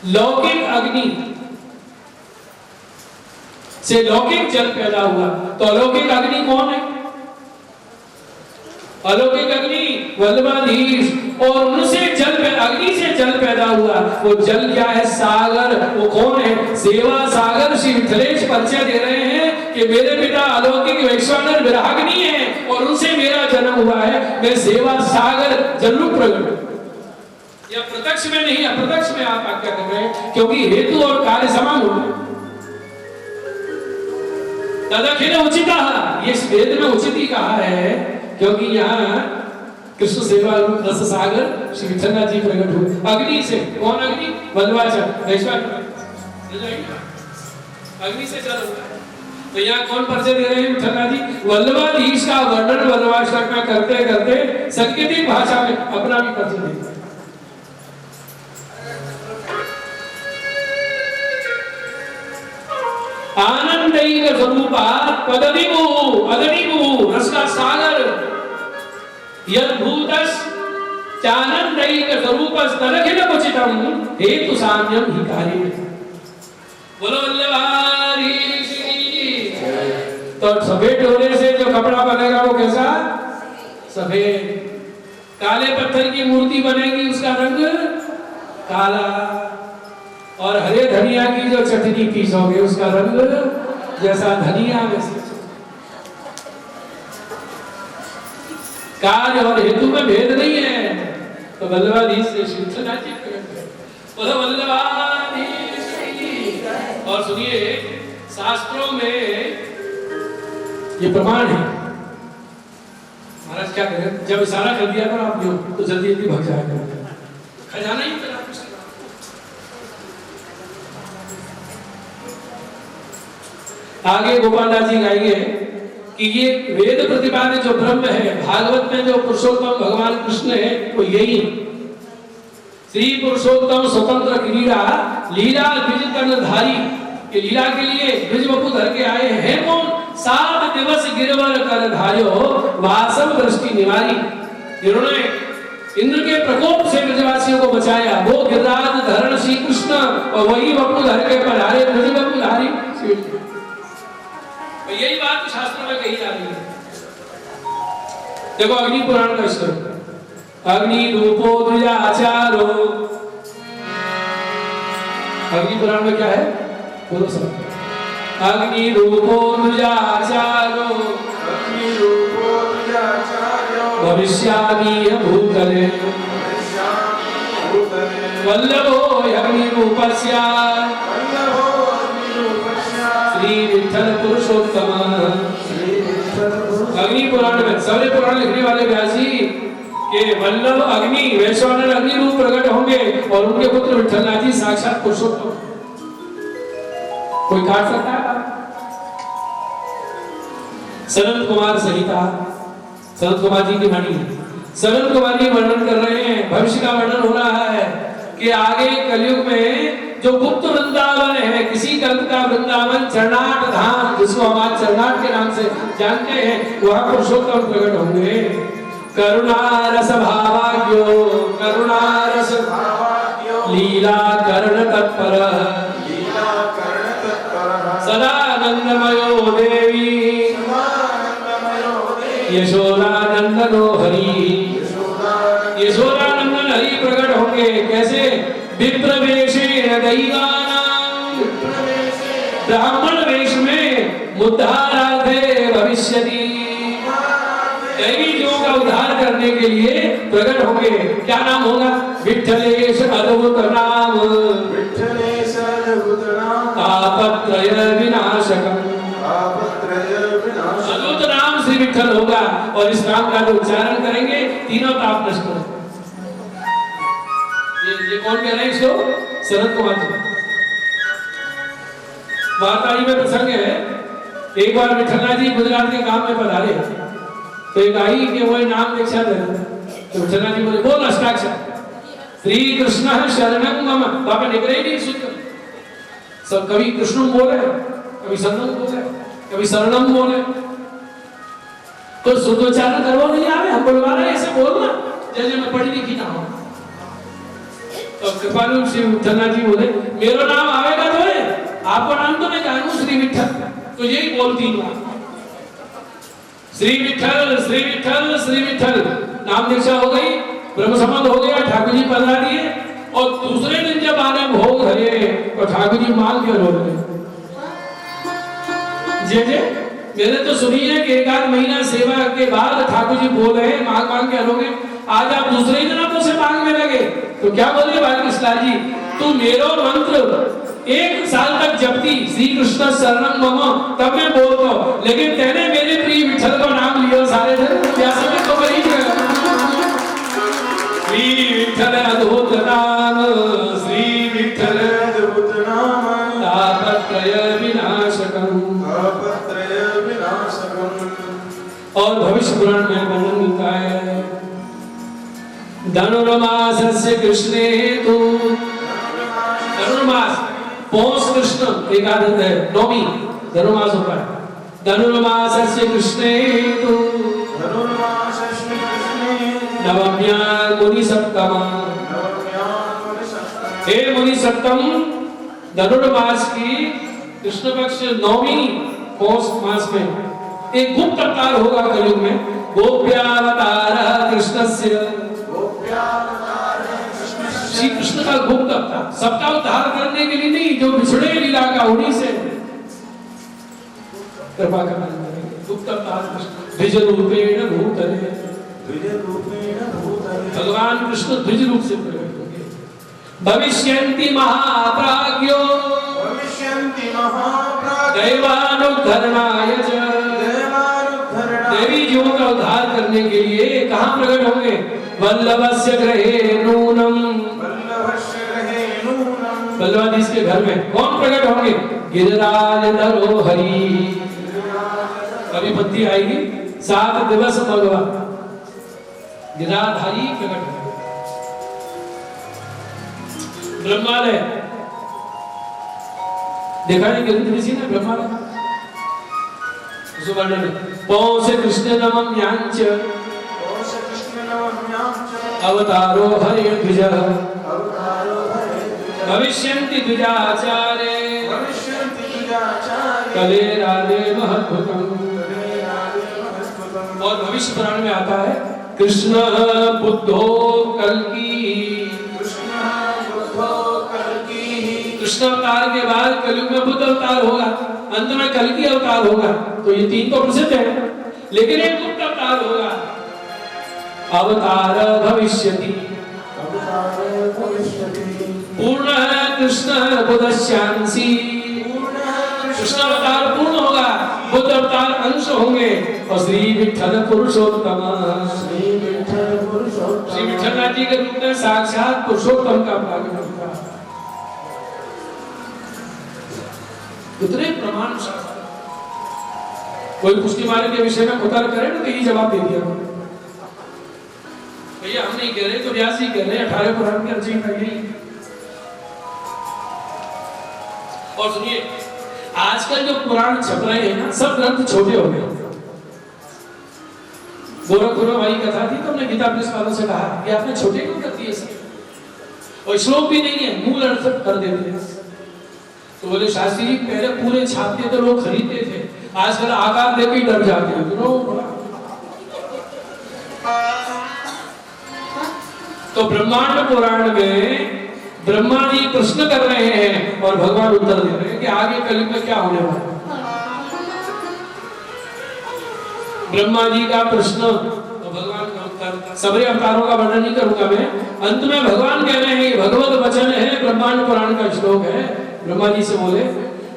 लौकिक अग्नि से लौकिक जल पैदा हुआ। तो अलौकिक अग्नि कौन है? अलौकिक अग्नि वल्लभाधीश, और उनसे जल अग्नि से जल पैदा हुआ। वो जल क्या है? सागर। वो कौन है? सेवा सागर। श्री विठलेश परिचय दे रहे हैं कि मेरे पिता अलौकिक वैश्वानर विराग्नि है और उनसे मेरा जन्म हुआ है। मैं सेवा सागर जल रूप प्रकट, या प्रत्यक्ष में नहीं अप्रत्यक्ष में आप आज्ञा कर रहे हैं, क्योंकि हेतु और कार्य समान हो गए। तदखिल उचिता, ये वेद में उचित ही कहा है, क्योंकि यहाँ कृष्ण सेवा रूप रस सागर श्री विठलनाथ जी प्रकट हुए। अग्नि से, कौन अग्नि? वल्लभाचल वैश्वानर, अग्नि से जल हुआ। तो यहाँ कौन परिचय दे रहे हैं? विठलनाथ जी। वल्लभाधीश का वर्णन वल्लभाष्टक में करते करते सांकेतिक भाषा में अपना भी परिचय देते हैं। आनंदैक स्वरूपा पददिवु अदनिवु रस का सागर यद्भूतस चानंदैक स्वरूपस तदखिल उचितम हेतु साम्यम ही कार्य। बोलो वल्लभाधीश। तो सफेद डोरे से जो कपड़ा बनेगा वो कैसा? सफेद। काले पत्थर की मूर्ति बनेगी, उसका रंग काला। और हरे धनिया की जो चटनी पीसोगे उसका रंग जैसा धनिया वैसे। कार्य और हेतु में भेद नहीं है। तो वल्लभाधीश से विठलनाथ जी प्रकट हुए। बोलो वल्लभाधीश। और सुनिए, शास्त्रों में ये प्रमाण है। महाराज क्या करें, जब इशारा कर दिया करो आप लोग तो जल्दी जल्दी भाग जाया करो, खजाना ही मिला। आगे गोपालदास जी गाएंगे कि ये वेद प्रतिपादित जो ब्रह्म है, भागवत में जो पुरुषोत्तम भगवान कृष्ण है वो यही श्री पुरुषोत्तम स्वतंत्र क्रीड़ा लीला द्विज कर्णधारी। ये लीला के लिए द्विज वपु धर के आए हैं कौन? 7 दिवस गिरवर कर धार्यो वासव दृष्टि निवारी। इन्होंने इंद्र के प्रकोप से ब्रजवासियों को बचाया। वो गिरिराज धरण श्री कृष्ण और वही वपु धर के पधारे ब्रज वपु धारी। यही बात शास्त्रों में कही जा रही है। देखो अग्नि पुराण का श्लोक, अग्नि रूपो द्विजाचारो। अग्नि पुराण में क्या है? बोलो सब। अग्नि रूपो द्विजाचारो, अग्नि रूपो द्विजाचारो, भविष्यामि भूतले, वल्लभो अग्नि रूपस्य, श्री विठ्ठल पुरुषोत्तम। अग्नि पुराण में सारे पुराण लिखने वाले व्यासी के वल्लभ अग्नि वैश्वानर अग्नि रूप प्रकट होंगे और उनके पुत्र विठ्ठलनाथ जी साक्षात पुरुषोत्तम। कोई काट सकता है? सनत कुमार संहिता, सनत कुमार जी की वाणी है। सनत कुमार जी वर्णन कर रहे हैं, भविष्य का वर्णन हो रहा है कि आगे कलयुग में जो गुप्त वृंदावन है, किसी कल्प का वृंदावन चरणाट धाम, जिसको हम आज चरणाट के नाम से जानते हैं, वहां पुरुषोत्तम प्रकट होंगे। करुणा रस भावाग्यो, करुणा रस भावाग्यो, लीला कर्ण तत्पर, लीला कर्ण तत्पर, सदानंदमयो देवी, सदानंदमयो देवी, यशोदानंदनो हरि। यशोदानंदन हरि प्रकट होंगे। कैसे? विप्रवेशेन दैवानां, ब्राह्मण वेश में उद्धारार्थे भविष्यति। दैवी जीवों का उद्धार करने के लिए प्रकट होंगे। क्या नाम होगा? विठ्ठलेश अद्भुत नाम, विठ्ठलेश अद्भुत नाम, तापत्रय विनाशकम, तापत्रय विनाशकम। अद्भुत नाम श्री विठ्ठल होगा और इस नाम का जो उच्चारण करेंगे तीनों ताप नष्ट हो। ये कौन कह रहे हैं इसको? सनत कुमार जी। वार्ताई में प्रसंग है, एक बार विठ्ठलनाथ जी गुजरात के गांव में पधारे तो एक आई कि वो नाम दीक्षा दे रहे। तो विठ्ठलनाथ जी बोले बोल अष्टाक्षर श्री कृष्ण शरणं मम। बाबा निकले ही नहीं सुनते, सब कभी कृष्ण बोले, कभी शरणं बोले, कभी शरणं बोले। तो शुद्धोच्चारण करवा नहीं आ रहे, हम बोलवा रहे ऐसे बोलना जैसे मैं पढ़ी लिखी ना हो। तो कृपालु श्री विठलनाथ जी बोले मेरा नाम आवेगा तो है, आपका नाम तो मैं जानू श्री विठल। तो यही बोलती बात, श्री विठल श्री विठल श्री विठल। नाम दीक्षा हो गई, ब्रह्म संबंध हो गया, ठाकुर जी पधरा दिए। और दूसरे दिन जब आने भोग धरे तो ठाकुर जी मांग के रो रहे। जे मैंने तो सुनी है कि 1 आध महीना सेवा के बाद ठाकुर जी बोल रहे हैं मांग मांग के रोगे, आज आप दूसरे दिन आप उसे मांगने लगे। तो क्या बोले बालकृष्ण जी, तू मेरो मंत्र 1 साल तक जपती श्री कृष्ण शरणम मम, तब मैं बोलता हूं, लेकिन तेने मेरे प्रिय विठल का नाम लिया सारे दिन, क्या समझ तो करी श्री विठल अद्भुत नाम, श्री विठल अद्भुत नाम, तापत्रय विनाशकम, तापत्रय विनाशकम। और भविष्य पुराण में वर्णन मिलता है, धनुर्मासस्य कृष्णे तु, धनुर्मास पौष कृष्ण एकादश है, नौमी धनुर्मास होता है। धनुर्मासस्य कृष्णे तु धनुर्मासस्य कृष्णे नवम्यां मुनि सप्तम, हे मुनि सप्तम, धनुर्मास की कृष्ण पक्ष नौमी पौष मास में एक गुप्त अवतार होगा कलयुग में, गोप्यावतार कृष्णस्य, श्री कृष्ण का गुप्त अवतार, सबका उद्धार करने के लिए नहीं, जो बिछड़े लीला का उन्हीं से कृपा करना, गुप्त अवतार कृष्ण द्विज रूपेण भूतले, भगवान कृष्ण द्विज रूप से प्रकट होंगे। भविष्यन्ति महाप्राज्ञो, भविष्यन्ति महाप्राज्ञो दैवानुद्धरणाय च, देवी जीवों का उद्धार करने के लिए कहाँ प्रकट होंगे? वल्लभस्य गृहे नूनम, वल्लभस्य गृहे नूनम, बलवादीस के घर में कौन प्रकट होंगे? गिरिराज धरो हरि। अभी पत्ती आएगी, 7 दिवस भगवान गिरिराधारी प्रकट होंगे। ब्रह्मालय देखा है गिरिंद्र ऋषि ने ब्रह्मालय सुवर्ण में पौष कृष्ण नवम यांच, पौष कृष्ण नवम यांच, अवतारो हरि द्विज, अवतारो हरि द्विज, भविष्यन्ति द्विजाचारे, भविष्यन्ति द्विजाचारे, कले राधे महद्भुतम। कले राधे महद्भुतम। और भविष्य पुराण में आता है कृष्ण बुद्धो कल्की, कृष्ण बुद्धो कल्की, कृष्ण अवतार के बाद कलयुग में बुद्ध अवतार होगा, अंत में कल्की अवतार होगा। तो ये 3 तो प्रसिद्ध है, लेकिन एक गुप्त अवतार होगा, अवतार भविष्यति, अवतार भविष्यति, पूर्ण कृष्ण बुद्धस्यांसी, कृष्ण अवतार पूर्ण होगा, बुद्ध अवतार अंश होंगे। और श्री विठल पुरुषोत्तम, श्री विठल पुरुषोत्तम, श्री विठलनाथ जी के रूप में साक्षात पुरुषोत्तम का प्रागट्य होगा। इतने प्रमाण कोई पुष्टि मार्ग के विषय में खुतर करे ना, तो यही जवाब दे दिया भैया, हम नहीं कह रहे तो व्यास ही कह रहे, 18 पुराण की रचयिता यही। और सुनिए, आजकल जो पुराण छप रहे हैं ना, सब ग्रंथ छोटे हो गए। गोरखपुर में भाई कथा थी, तो हमने गीता प्रेस वालों से कहा कि आपने छोटे क्यों कर दिए सब, और श्लोक भी नहीं है, मूल अर्थ कर देते हैं। तो बोले शास्त्री जी पहले पूरे छापते तो लोग खरीदते थे, आजकल आकार देख के डर जाते हैं। तो ब्रह्मांड पुराण में ब्रह्मा जी प्रश्न कर रहे हैं और भगवान उत्तर दे रहे हैं कि आगे कलयुग में क्या होने वाला है। ब्रह्मा जी का प्रश्न और भगवान का उत्तर, सबरे अवतारों का वर्णन नहीं करूंगा मैं। अंत में भगवान कह रहे हैं, भगवत वचन है, ब्रह्मांड पुराण का श्लोक है। ब्रह्मा जी से बोले,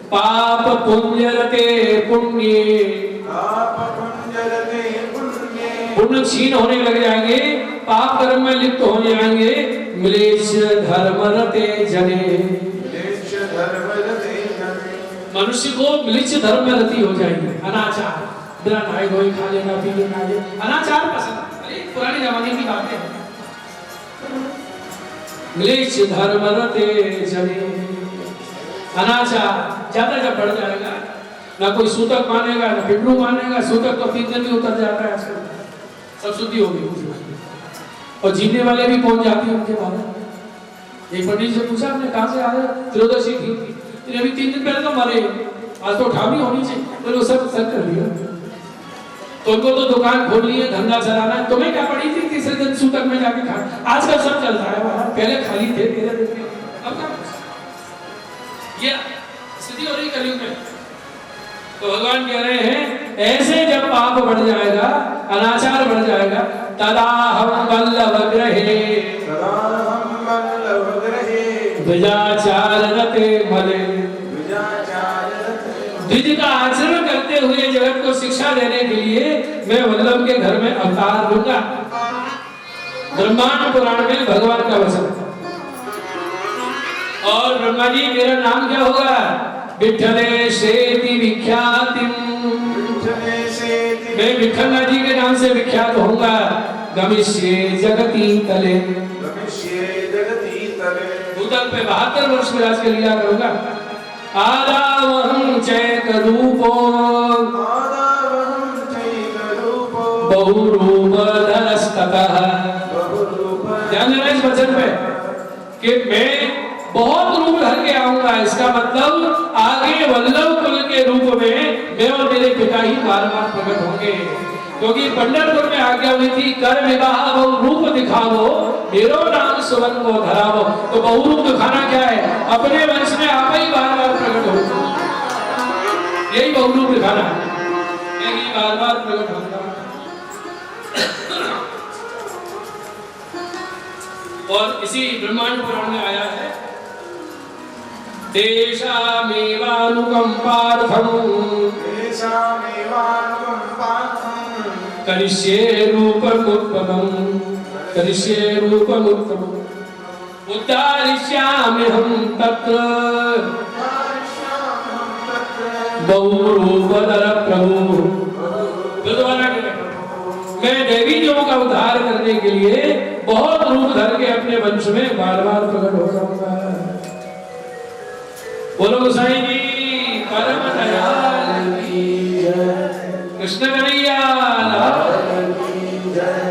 पाप पुण्यरते पुण्ये, पाप पुण्यरते पुण्ये, पुण्य क्षीण होने लग जाएंगे, पाप कर्म में लिप्त हो जाएंगे। मिलेश धर्मरते जने, मिलेश धर्मरते जने, मनुष्य को मिलिच धर्म में रति हो जाएगी। अनाचार, बिना नहाए धोए खा लेना पी लेना, ये अनाचार पसंद। अरे पुराने जमाने की बात है। मिलेच धर्मरते जने, अनाचार ज्यादा जब बढ़ जाएगा, ना कोई सूतक मानेगा ना पिंडू मानेगा। सूतक तो 3 दिन में उतर जाता है आजकल, सब शुद्धि होगी। और जीने वाले भी पहुंच जाते हैं उनके बाद। एक पंडित से पूछा आपने कहाँ से आए? त्रयोदशी थी। फिर अभी 3 दिन पहले तो मरे, आज तो उठानी होनी चाहिए। बोले वो सब कर लिया। तो उनको तो दुकान खोल ली है, धंधा चलाना है। तुम्हें क्या पड़ी थी तीसरे दिन सूतक में जाके खा? आजकल सब चलता है बाहर, पहले खाली थे तेरे दिन में, अब क्या? ये स्थिति हो रही कलयुग में। तो भगवान कह रहे हैं ऐसे जब पाप बढ़ जाएगा, अनाचार बढ़ जाएगा, तदा हम वल्लभ ग्रहे द्विजाचारते मले। द्विज का आचरण करते हुए जगत को शिक्षा देने के लिए मैं वल्लभ के घर में अवतार लूंगा। ब्रह्मांड पुराण में भगवान का वचन। और ब्रह्मा जी मेरा नाम क्या होगा? विठ्ठले सेति विख्यातिम। मैं विठ्ठल जी के नाम से विख्यात होऊंगा। गमिष्ये जगती तले। भूतल पे 72 वर्ष विराज के लीला करूंगा। आदावहं चैकरूपो बहुरूपधरस्ततः। ध्यान देना इस वचन पे कि मैं बहुत रूप धर के आऊंगा। इसका मतलब आगे वल्लभ कुल के रूप में मैं और मेरे पिता ही बार बार प्रकट होंगे। क्योंकि पंढरपुर में आज्ञा हुई थी कर विवाह बहु रूप दिखावो, मेरो नाम सुवन को धरावो। तो बहुरूप दिखाना क्या है? अपने वंश में आप ही बार बार प्रकट हो, यही बहुरूप दिखाना है, यही बार बार प्रकट होगा। और इसी ब्रह्मांड पुराण में आया है करिष्ये रूपमुत्तमं करिष्ये रूपमुत्तमं उद्धारिष्याम्यहं तत्र बहुरूपधर प्रभु। मैं देवी देवों का उद्धार करने के लिए बहुत रूप धर के अपने वंश में बार बार प्रकट हो जाऊंगा। बोलो गोसाई जी परम दयाल की जय, कृष्ण कन्हैया लाल की जय।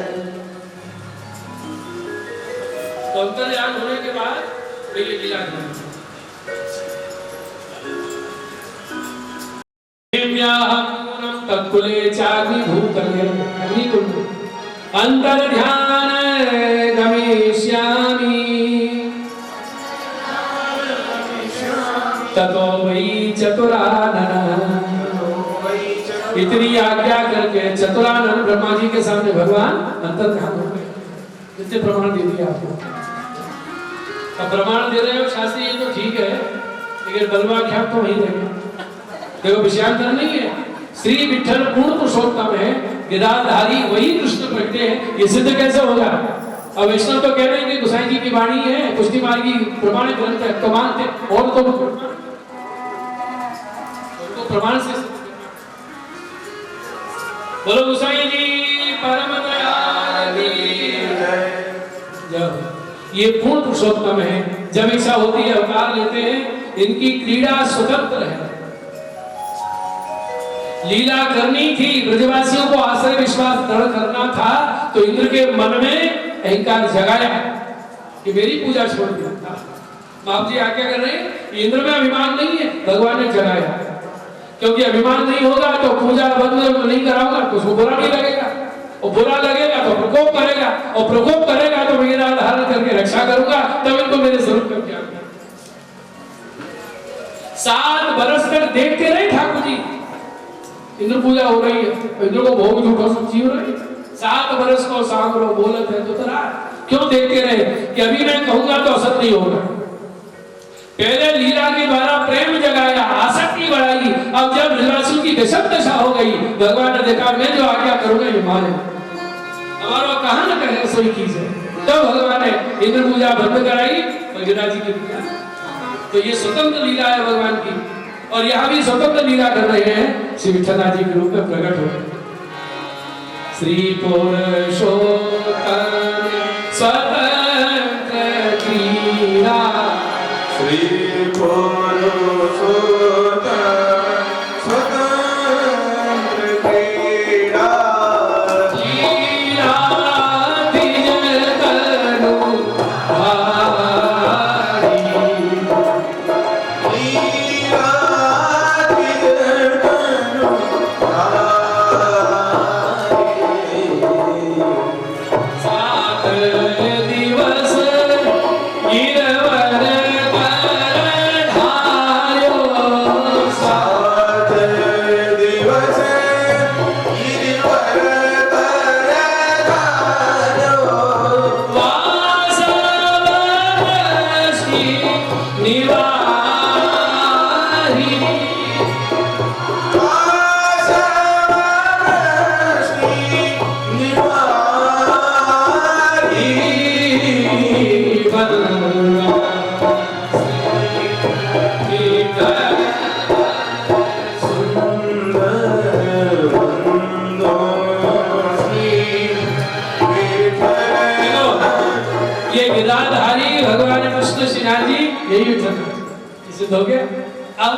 तो अंतर्यान होने के बाद ये लीला करेंगे। तत्कुले चाग्निभूतले अग्निकुंड अंतर्ध्यान गमिष्यामि ततो वै चतुरानन। इतनी आज्ञा करके चतुरानन ब्रह्मा जी के सामने भगवान अंतर्ध्यान हो गए। कितने प्रमाण दे दिए आपको? अब प्रमाण दे रहे हो शास्त्री, ये तो ठीक है, लेकिन बलवाख्यान तो वही रहेगा। देखो विषयांतर नहीं है। श्री विठ्ठल पूर्ण पुरुषोत्तम है, गिरधारी वही कृष्ण प्रगटे हैं। ये सिद्ध कैसे होगा? अब वैष्णव तो कह रहे हैं कि गोसाई जी की वाणी है, पुष्टि मार्गी प्रमाणित ग्रंथ है, तो मानते। और तो प्रमाण से बोलो गोसाई जी परम दयाल की जय। ये पूर्ण पुरुषोत्तम है। जब इच्छा होती है अवतार लेते हैं। इनकी क्रीड़ा स्वतंत्र है। लीला करनी थी, ब्रजवासियों को आश्रय विश्वास दृढ़ करना था, तो इंद्र के मन में अहंकार जगाया कि मेरी पूजा छोड़ दिया। बाप जी आज्ञा कर रहे हैं, इंद्र में अभिमान नहीं है, भगवान ने जगाया। क्योंकि अभिमान नहीं होगा तो पूजा बंद नहीं कराऊंगा तो उसको बुरा नहीं लगेगा, और बुरा लगेगा तो प्रकोप करेगा, और प्रकोप करेगा तो मेरा धारण करके रक्षा करूंगा, तब इनको मेरे स्वरूप का ज्ञान। 7 बरस तक देखते रहे ठाकुर जी, इंद्र पूजा हो रही है, इंद्र को भोग झूठा सब्जी हो रही है। 7 बरस को सांगरो बोलत है तो तरा। क्यों देखते रहे? कि अभी मैं कहूंगा तो असर नहीं होगा। पहले लीला के द्वारा प्रेम जगाया, आसक्ति बढ़ाई। अब जब ब्रजवासियों की विषम दशा हो गई, भगवान ने देखा मैं जो आज्ञा करूंगा ये माने, हमारा कहां न कहे सोई कीजिए। तो भगवान ने इंद्र पूजा बंद कराई और गिरिराज जी की पूजा। तो ये स्वतंत्र लीला है भगवान की। और यहाँ भी स्वतंत्र लीला कर रहे हैं, श्री विठ्ठलनाथ जी के रूप में प्रकट हो। श्री पुरुषोत्तम स्वतंत्र क्रीड़ा, श्री पुरुषोत्तम स्वतंत्र क्रीड़ा, लीला द्विज तनु भाव गिरवर कर ढायो सात दिवस गिरवर कर धारो वासवदृष्टि निवारी ये गिरधारी भगवान कृष्ण श्रीनाथ जी यही सिद्ध हो गया। अब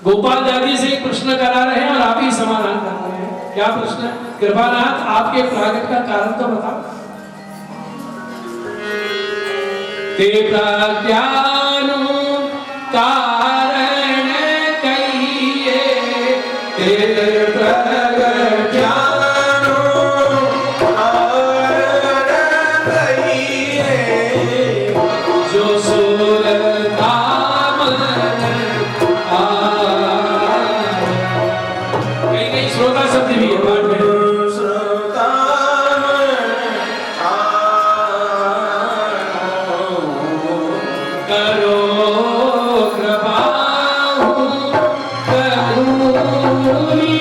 गोपाल दादी से एक प्रश्न करा रहे हैं और आप ही समाधान कर रहे हैं। क्या प्रश्न है? कृपानाथ आपके प्रागट का कारण तो बताओ। ते प्रज्ञानु कारण कहिए ते ज्ञानो कारण कहिए जो सुलता मन कहीं श्रोता शब्द भी है पाठ में। करो कृपा करुणी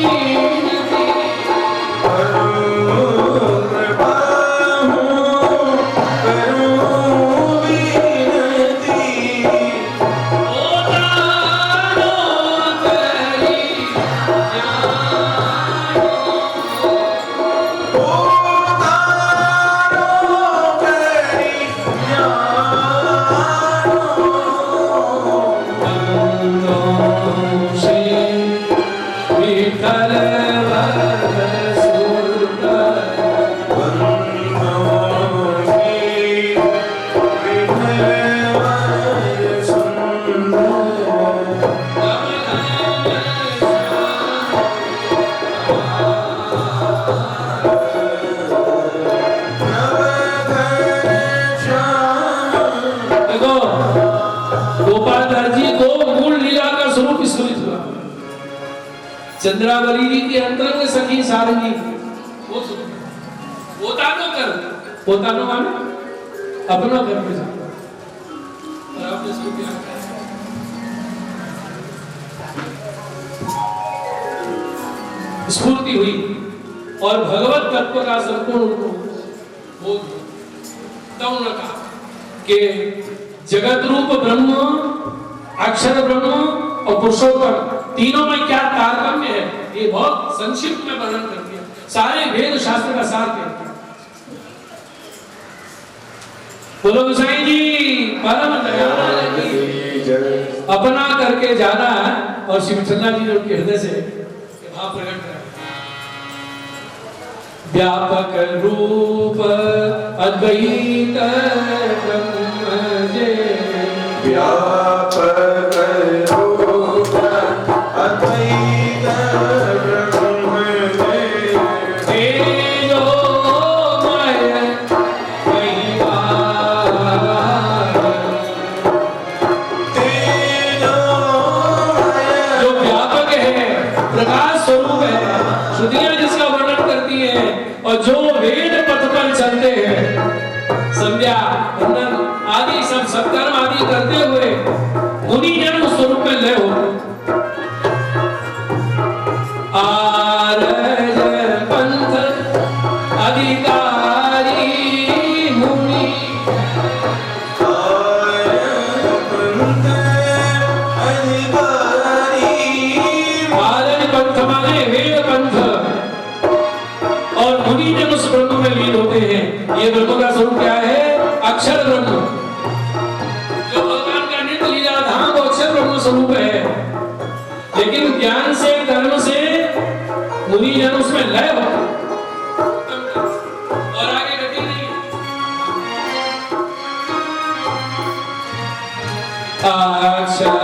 चंद्रावली जी की अंतरंग सखी सारंगी वो पोतानो कर पोतानो माने अपना कर के जाना। और आपने इसको क्या स्फूर्ति हुई और भगवत तत्व का संपूर्ण उनको बोध तब उन्होंने कहा कि जगत रूप ब्रह्म, अक्षर ब्रह्म और पुरुषोत्तम तीनों में क्या तारतम्य है, ये बहुत संक्षिप्त में वर्णन कर दिया। सारे वेद शास्त्र का सार कर दिया। बोलो गोसाई जी परम दयाल की अपना करके जाना है। और शिवचंद्र जी ने उनके हृदय से भाव प्रकट करा। व्यापक रूप अद्वैत ब्रह्म जे व्यापक रूप अद्वैत ब्रह्म जे तेजोमय परिवार जो व्यापक है, प्रकाश स्वरूप है, श्रुतियां जिसका वर्णन करती हैं और जो वेद पथ पर चलते हैं, संध्या वंदन आदि सब सत्कर्म आदि करते हुए मुनि जन उस स्वरूप में लय हो। आरज पंथ अधिकारी मुनि आरज पंथ माने वेद पंथ और मुनि जन उस ब्रह्म में लीन होते हैं। ये ब्रह्म का स्वरूप क्या है? अक्षर ब्रह्म। जो भगवान का नित्य लीला धाम वो अक्षर ब्रह्म स्वरूप है। लेकिन ज्ञान से कर्म से मुनि जन उसमें लय हो और आगे गति नहीं। अक्षर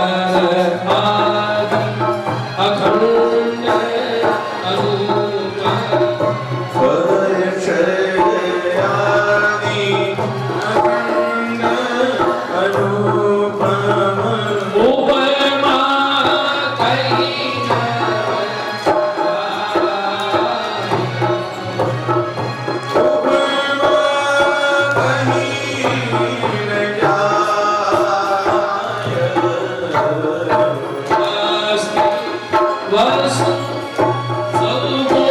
आदि अखंड अनूपम अक्षर आदि अखंड अनुपम उपमा कहीं उपमा कहीं न जाय। वस्तु सबको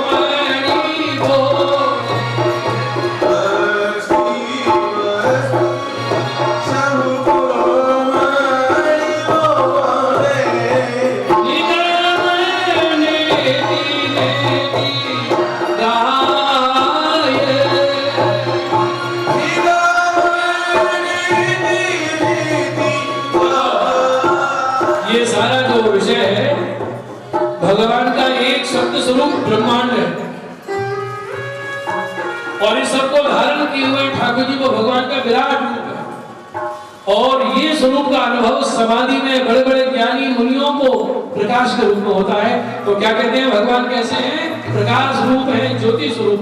मणि को ये सारा जो विषय है भगवान का एक शब्द स्वरूप ब्रह्मांड है और इस सबको धारण किए हुए ठाकुर जी को भगवान का विराट रूप है और ये स्वरूप का अनुभव समाधि में बड़े बड़े ज्ञानी मुनियों को प्रकाश के रूप में होता है। तो क्या कहते हैं भगवान कैसे हैं? प्रकाश रूप है, ज्योति स्वरूप।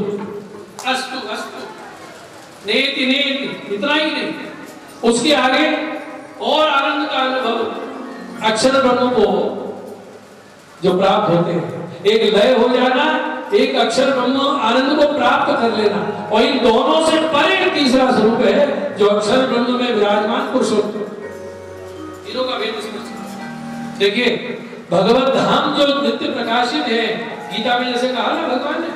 अस्तु अस्तु नेति नेति, इतना ही नहीं, उसके आगे और आनंद का अनुभव अक्षर ब्रह्म को जो प्राप्त होते हैं, एक लय हो जाना, एक अक्षर ब्रह्म आनंद को प्राप्त कर लेना, और इन दोनों से परे एक तीसरा स्वरूप है जो अक्षर ब्रह्म में विराजमान पुरुषोत्तम। तीनों का भेद समझिए। देखिए भगवत धाम जो नित्य प्रकाशित है, गीता में जैसे कहा ना भगवान ने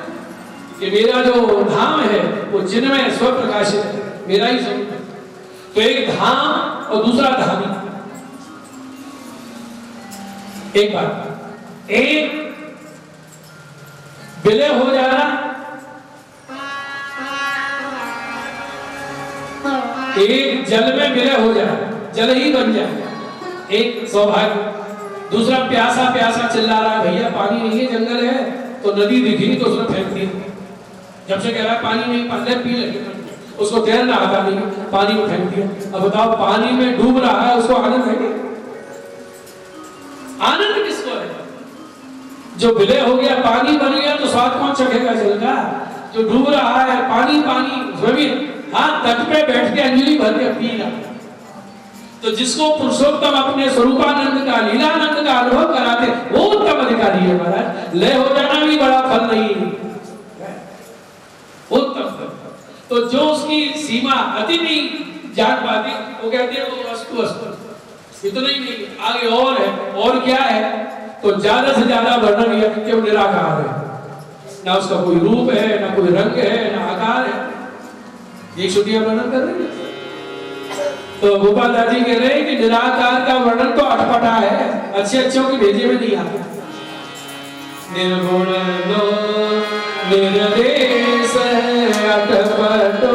कि मेरा जो धाम है वो चिन्मय स्व प्रकाशित है, मेरा ही स्वरूप है। तो एक धाम और दूसरा धामी। एक बात, एक विलय हो जाना, एक जल में विलय हो जाए, जल ही बन जाए, एक सौभाग्य। दूसरा प्यासा प्यासा चिल्ला रहा है, भैया पानी नहीं है, जंगल है, तो नदी दिखी तो उसने फेंक दी। जब से कह रहा है पानी नहीं, पानी पी लगे, उसको तैरना आता नहीं, पानी में फेंक दिया। अब बताओ पानी में डूब रहा है, उसको आनंद है क्या? आनंद किसको है? जो विलय हो गया, पानी बन गया, तो स्वाद कौन चखेगा जल का? जो डूब रहा है, पानी पानी जमीन, हाँ तट पे बैठ के अंजलि भर के पी रहा। तो जिसको पुरुषोत्तम अपने स्वरूपानंद का, लीलानंद का अनुभव कराते, वो उत्तम अधिकारी है महाराज। लय हो जाना भी बड़ा फल नहीं, उत्तम फल। तो जो उसकी सीमा अति नहीं जान पाती, वो कहते हैं वो वस्तु वस्तु, इतना ही नहीं, आगे और है। और क्या है? तो ज्यादा से ज्यादा वर्णन यह कि वो निराकार है, ना उसका कोई रूप है, ना कोई रंग है, ना आकार है। ये श्रुतियां वर्णन कर रही है। तो गोपाल दास जी कह रहे हैं कि निराकार का वर्णन तो अटपटा है, अच्छे अच्छों के भेजे में नहीं आता। निर्गुण नो निर्देश अटपटो,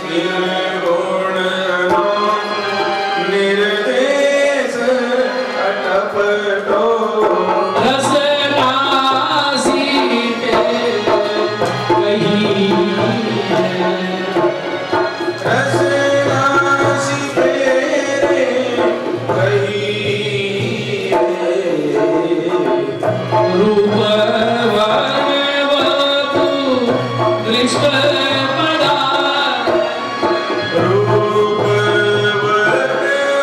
निर्गुण नो निर्देश अटपटो, रसराशि कहीं रसराशि फेरे कहीं, रूप वर्ण वधु दृष्ट पदार्थ, रूप वर्ण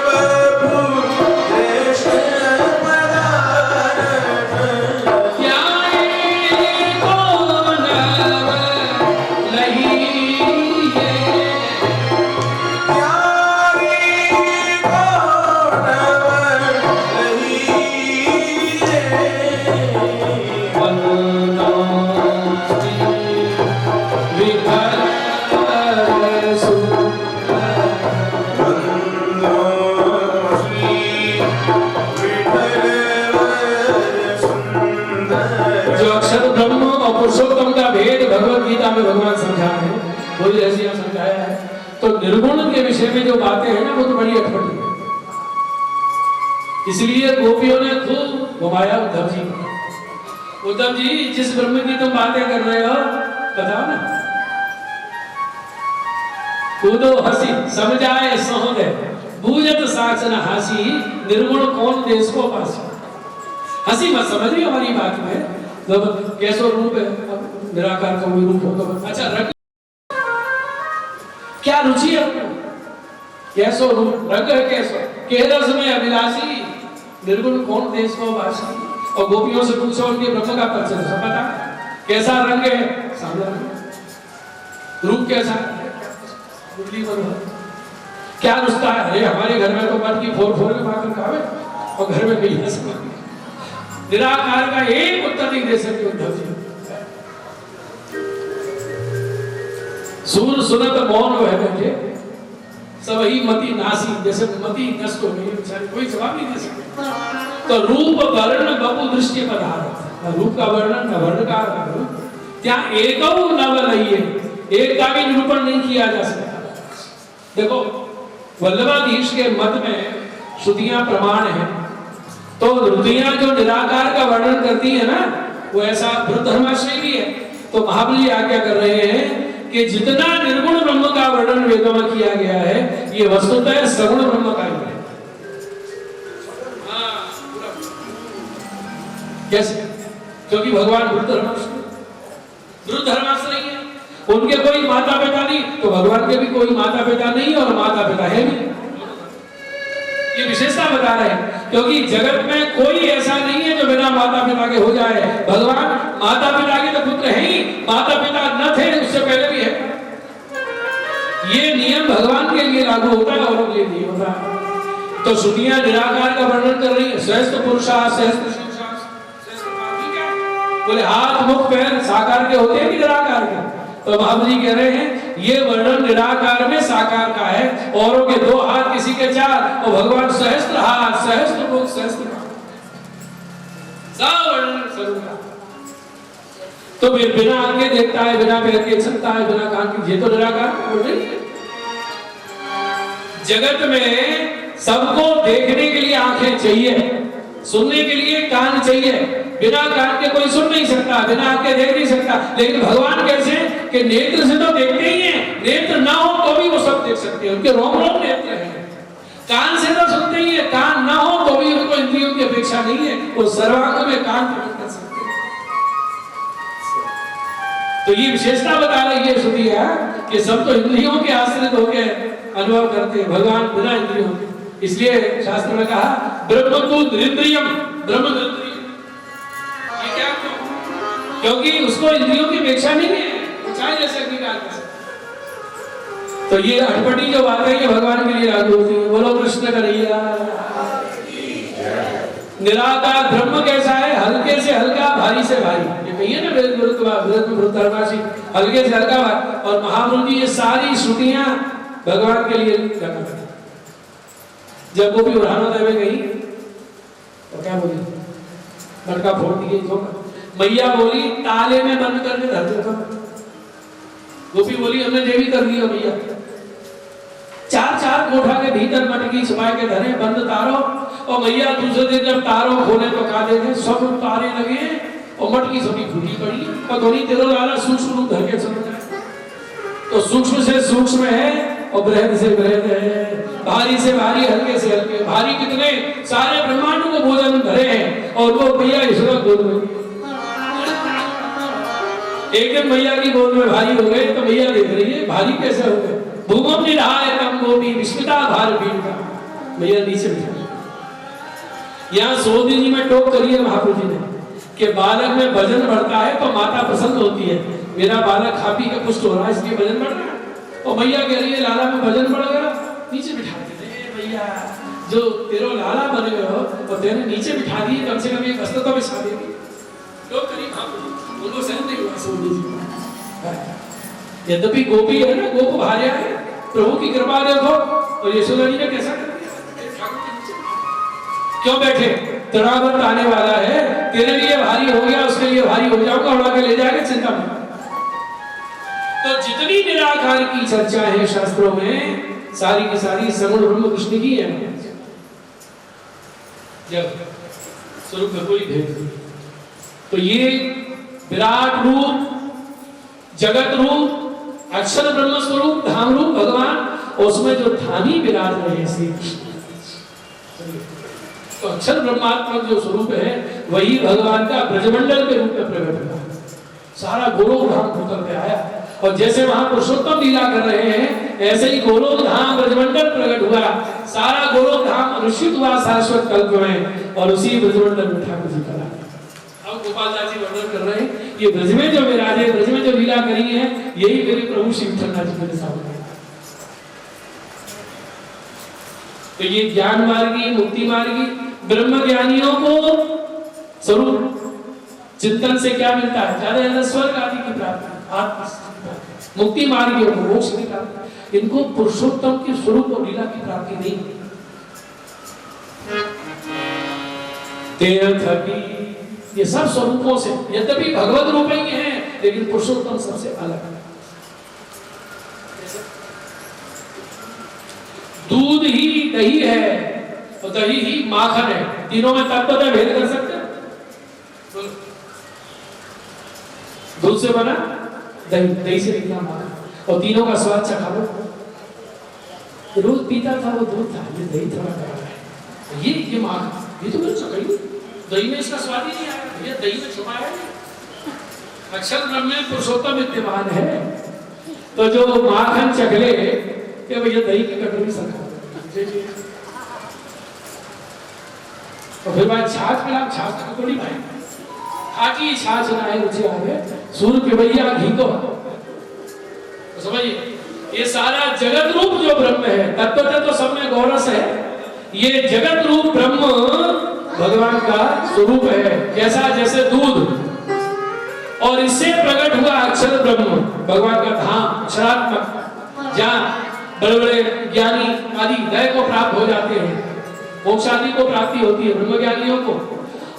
वधु दृष्ट पदार्थ, क्या एको नव लही है, प्यारी को नव लही है। वंदना विभर सुंदर, जो अक्षर ब्रह्म और पुरुषोत्तम का भेद भगवत गीता में भगवान समझाए हैं, वही ऐसे यहाँ समझाया है। तो निर्गुण के विषय में जो बातें हैं ना, वो तो बड़ी अटपटी है। इसलिए गोपियों ने खूब घुमाया उद्धव जी को। उद्धव जी, जिस ब्रह्म की तुम बातें कर रहे हो, बताओ ना। कूदो हसी समझाए सहोदय, बूझत साचन हासी, निर्गुण कौन देश को पासी। हंसी मत समझ रही हमारी बात में, जब कैसो रूप है, अब निराकार का कोई रूप हो तो अच्छा रख, क्या रुचि है आपको? कैसो रूप रंग है कैसो के रस में अभिलाषी निर्गुण कौन देश को वासी। और गोपियों से पूछो उनके ब्रह्म का परिचय सब पता कैसा रंग है सामने रूप कैसा क्या नुस्खा है। अरे हमारे घर में तो मत की फोर फोर के माकर खावे और घर में कहीं ऐसा निराकार का एक उत्तर नहीं दे सकते उद्धव जी। सूर सुनत मौन वह बैठे सब ही मति नासी जैसे मति नष्ट हो गई बेचारे कोई जवाब नहीं दे सकते। तो रूप वर्ण बपु दृष्टि पदार्थ रूप का वर्णन न वर्ण का क्या एक नव लइए एक का भी निरूपण नहीं किया जा सकता। देखो वल्लभाधीश के मत में श्रुतियां प्रमाण है तो श्रुतियां जो निराकार का वर्णन करती है ना वो ऐसा वृद्धर्माश्रय भी है। तो महाबली आज्ञा कर रहे हैं कि जितना निर्गुण ब्रह्म का वर्णन वेदों में किया गया है ये वस्तुतः सगुण ब्रह्म का ही है। कैसे क्योंकि भगवान वृद्धर्माश्रय है उनके कोई माता पिता नहीं तो भगवान के भी कोई माता पिता नहीं और माता पिता है भी। ये विशेषता बता रहे हैं क्योंकि जगत में कोई ऐसा नहीं है जो बिना माता पिता के हो जाए। भगवान माता पिता के तो पुत्र हैं ही माता पिता न थे उससे पहले भी है। ये नियम भगवान के लिए लागू होता है औरों के लिए नहीं होता। तो श्रुतियां निराकार का वर्णन कर रही है सहस्त्र पुरुषा सहस्त्र बोले हाथ मुख पैर साकार के होते हैं कि निराकार के। तो महाबली कह रहे हैं ये वर्णन निराकार में साकार का है औरों के दो हाथ किसी के चार और भगवान सहस्त्र हाथ सहस्त्र मुख सहस्त्र सब वर्णन स्वरूप का। तो फिर बिना आंखें देखता है बिना पैर के चलता है बिना कान के ये तो निराकार नहीं है। जगत में सबको देखने के लिए आंखें चाहिए सुनने के लिए कान चाहिए। बिना कान के कोई सुन नहीं सकता बिना आंखें देख नहीं सकता। लेकिन भगवान कैसे कि नेत्र से तो देखते ही हैं नेत्र ना हो तो भी वो सब देख सकते हैं उनके रोम रोम नेत्र हैं। कान से तो सुनते ही है कान ना हो तो भी उनको इंद्रियों की अपेक्षा नहीं है वो सर्वांग में कान प्रकट कर सकते हैं। तो ये विशेषता बता रही है श्रुति कि सब तो इंद्रियों के आश्रित होकर अनुभव करते हैं भगवान बिना इंद्रियों के। इसलिए शास्त्र में कहा ब्रह्म तु निरिंद्रियम ब्रह्म निरिंद्रियम। ये क्या क्योंकि उसको इंद्रियों की अपेक्षा नहीं है चाहे जैसे अग्निकाल कर सकते। तो ये अटपटी जो बात है ये भगवान के लिए लागू होती है। बोलो कृष्ण कन्हैया निराकार ब्रह्म कैसा है हल्के से हल्का भारी से भारी। ये कहिए ना वेद विरुद्धाभासी हल्के से हल्का और महामुनि ये सारी श्रुतियां भगवान के लिए लागू है। जब गोपी उड़ानोदय में गई तो क्या बोली मटका फोड़ दिए मैया बोली ताले में बंद करके धर दो। गोपी बोली हमने देवी कर दिया भैया। चार चार कोठा के भीतर मटकी छुपा के धरे बंद तारों और मैया दूसरे दिन जब तारों खोले तो का देखे सब तारे लगे और मटकी सभी फूटी पड़ी और थोड़ी तेरो लाला सूक्ष्म रूप धर के समझ जाए। तो सूक्ष्म से सूक्ष्म है और बृहद से बृहद है भारी से भारी हल्के से हल्के। भारी कितने सारे ब्रह्मांडों को भोजन धरे हैं और वो मैया ईश्वर गोद में। एक दिन मैया की गोद में भारी हो गए तो मैया देख रही है भारी कैसे हो गए। भूमम निराय कम गोपी विस्मिता भार पीड़िता। मैया नीचे बैठा यहाँ सोदी जी में टोक करी है महाप्रभु जी ने कि बालक में वजन बढ़ता है तो माता पसंद होती है। मेरा बालक खा पी के पुष्ट हो रहा है इसलिए वजन बढ़ रहा है। और मैया कह रही है लाला में वजन बढ़ गया नीचे बिठा दे भैया जो तेरो लाला बन गए हो और तेरे नीचे बिठा दिए कम से कम एक हस्त तो बिछा देगी। तो करीब उनको सहन नहीं हुआ सोदी जी। यद्यपि गोपी है ना गोप भार्या है प्रभु की कृपा देखो और यशोदा जी ने कैसा कर दिया। क्यों बैठे तड़ावत आने वाला है तेरे लिए भारी हो गया उसके लिए भारी हो जाऊंगा उड़ा के ले जाएगा चिंता मत। तो जितनी निराकार की चर्चा है शास्त्रों में सारी की सारी सगुण ब्रह्म कृष्ण की है। जब स्वरूप में कोई भेद नहीं तो ये विराट रूप जगत रूप अक्षर ब्रह्म स्वरूप धाम रूप भगवान उसमें जो धामी विराट रहे श्री कृष्ण। तो अक्षर ब्रह्मात्मक जो स्वरूप है वही भगवान का ब्रजमंडल के रूप में प्रकट हुआ। सारा गोलोक धाम होकर के आया और जैसे वहां पुरुषोत्तम लीला कर रहे हैं, ऐसे ही गोलोक धाम ब्रजमंडल प्रकट हुआ। सारा गोलोक धाम अनुष्ठित हुआ शाश्वत कल्प में, और उसी ब्रजमंडल में ठाकुर जी का अब गोपाल दास जी वर्णन कर रहे हैं, ये ब्रज में जो विराजे, ब्रज में जो लीला करी है, यही मेरे प्रभु श्री विठल जी मेरे सामने। तो ये ज्ञान मार्गी, मुक्ति मार्गी ब्रह्म ज्ञानियों को स्वरूप चिंतन से क्या मिलता है? ज्यादा ज्यादा स्वर्ग आदि की प्राप्ति, आत्म मुक्ति मार्गियों को मोक्ष की प्राप्ति। इनको पुरुषोत्तम के स्वरूप और लीला की प्राप्ति नहीं। ये सब स्वरूपों से, यद्यपि भगवत रूप ही है, लेकिन पुरुषोत्तम सबसे अलग है। दूध ही दही है और दही ही माखन है, तीनों में तत्वतः भेद कर सकते हैं? दूध से बना दही, दही से निकला माखन, और तीनों का स्वाद चखा लो। रोज पीता था वो दूध था, ये दही थोड़ा कड़ा है, ये माखन, ये तो मैंने चखा ही, दही में इसका स्वाद ही नहीं आया, ये दही में छुपाया नहीं। अक्षर ब्रह्म में पुरुषोत्तम विद्यमान है, तो जो माखन चख ले कि भैया दही की कटोरी सरका, और फिर बाद छाछ पिला, छाछ की कटोरी भाई खाटी छाछ ना है रुचि आगे, सूर पिबैया घी को। तो समझिए, ये सारा जगत रूप जो ब्रह्म है, तत्वतः तो सब में गौरस है, ये जगत रूप ब्रह्म भगवान का स्वरूप है। कैसा? जैसे दूध, और इससे प्रकट हुआ अक्षर ब्रह्म, भगवान का धाम अक्षरात्मक, जहाँ बड़े बड़े ज्ञानी आदि लय को प्राप्त हो जाते हैं, मोक्ष आदि को प्राप्ति होती है ब्रह्म ज्ञानियों को।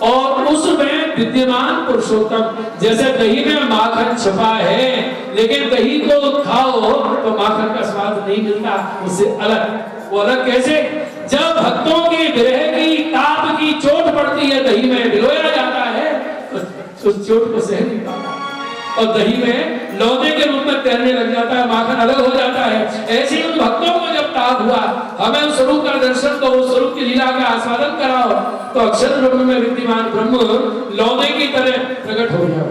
और उसमें विद्यमान पुरुषोत्तम, जैसे दही में माखन छुपा है, लेकिन दही को खाओ तो माखन का स्वाद नहीं मिलता, उससे अलग। वो अलग कैसे? जब भक्तों के विरह की ताप की चोट पड़ती है, दही में भिगोया जाता है, तो उस चोट को सह नहीं पाता, और दही में लौटे के रूप में तैरने लग जाता है, माखन अलग हो जाता है। ऐसे ही उन भक्तों को जब ताप हुआ, हमें उस स्वरूप का दर्शन दो, उस स्वरूप की लीला का आस्वादन कराओ, तो अक्षर ब्रह्म में विद्यमान ब्रह्म लौटे की तरह प्रकट हो गया।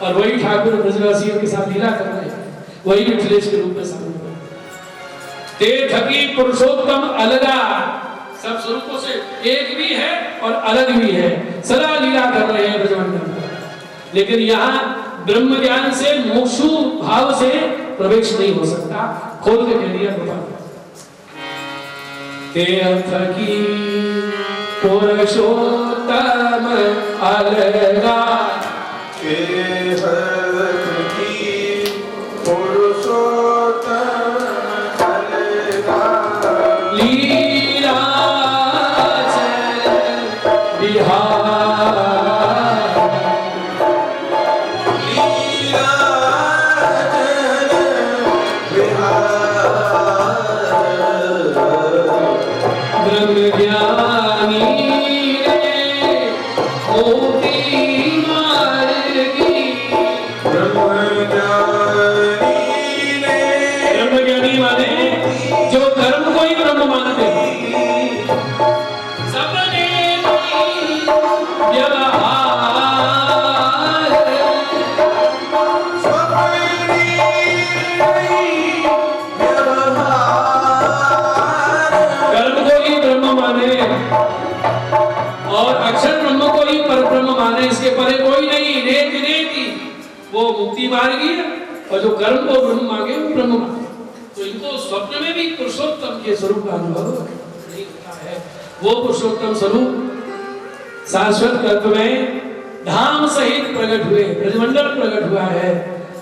और वही ठाकुर ब्रजवासियों के साथ लीला कर रहे हैं, वही मिथिलेश के रूप में सामने ते थकी पुरुषोत्तम अलगा, सब स्वरूपों से एक भी है और अलग भी है, सदा लीला कर रहे हैं ब्रजमंडल में। लेकिन यहाँ ब्रह्म ज्ञान से मोक्षु भाव से प्रवेश नहीं हो सकता। खोल के कह दिया गोपाल, ते थकी पुरुषोत्तम अलगा, लीला बिहार ब्रह्म ज्ञानी माने जो कर्म को ही ब्रह्म मानते हैं, सबने कर्म को ही ब्रह्म माने और अक्षर ब्रह्म को ही पर ब्रह्म माने, इसके परे कोई नहीं। नेति नेति वो मुक्ति मार्गी है, और जो कर्म को ब्रह्म मांगे वो ब्रह्म मांगे। तो इनको स्वप्न में भी पुरुषोत्तम के स्वरूप का अनुभव नहीं होता है। वो पुरुषोत्तम स्वरूप शाश्वत कल्प में धाम सहित प्रकट हुए, ब्रजमंडल प्रकट हुआ है।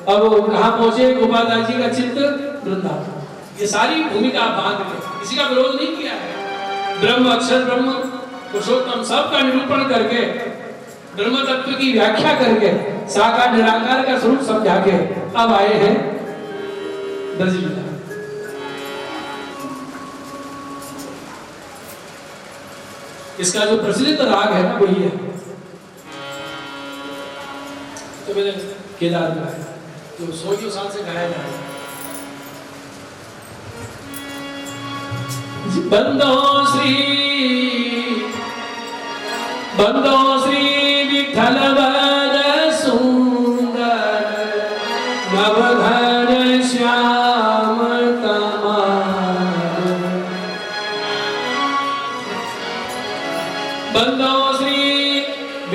अब वो कहाँ पहुंचे? गोपाल दास जी का चित्त वृंदावन। ये सारी भूमिका बांध के, किसी का विरोध नहीं किया है। ब्रह्म, अक्षर ब्रह्म, पुरुषोत्तम सबका निरूपण करके, ब्रह्म तत्व की व्याख्या करके, साकार निराकार का स्वरूप समझा के अब आए हैं ब्रजलीला। इसका जो प्रचलित राग है ना वही है, तो मैंने केदार में गाया, जो 100 साल से गाया जा रहा है। बंदो श्री विठल वद सुंदर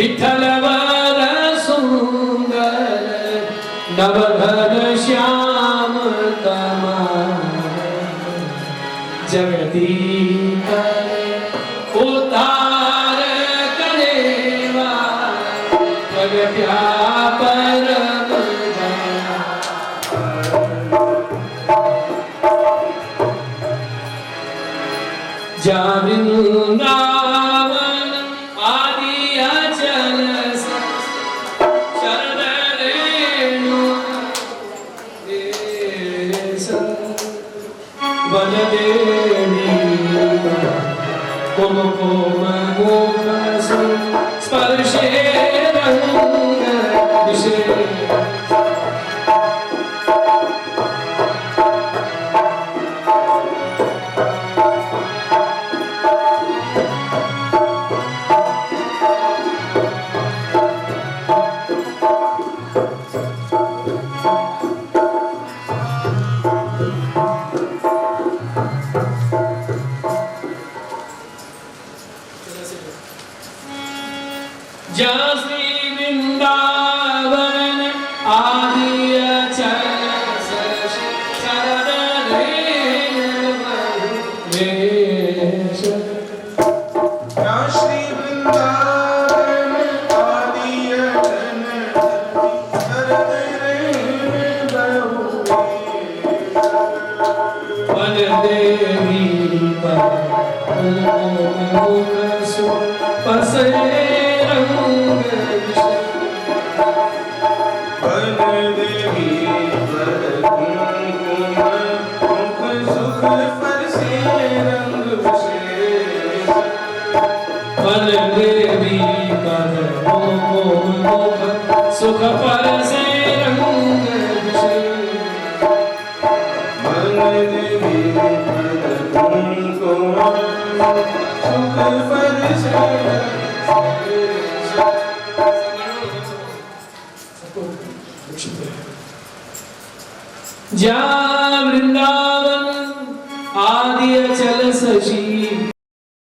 विठ्ठल वर सुंदर नवघन श्याम जगदीप उद्धार करेवा जगत्या परम जा वृंदावन आदि अचल शरण रेणु देश वन देवी कुमकुम मुख स्पर्शे रंग विशेष श्री वृंदावन आदि अचल शरण रेणु या श्री वृंदावन आदि अचल शरण रेणु वन देवी मुख पसरे सुख पर से रंग जा वृंदावन आदि अचल शशि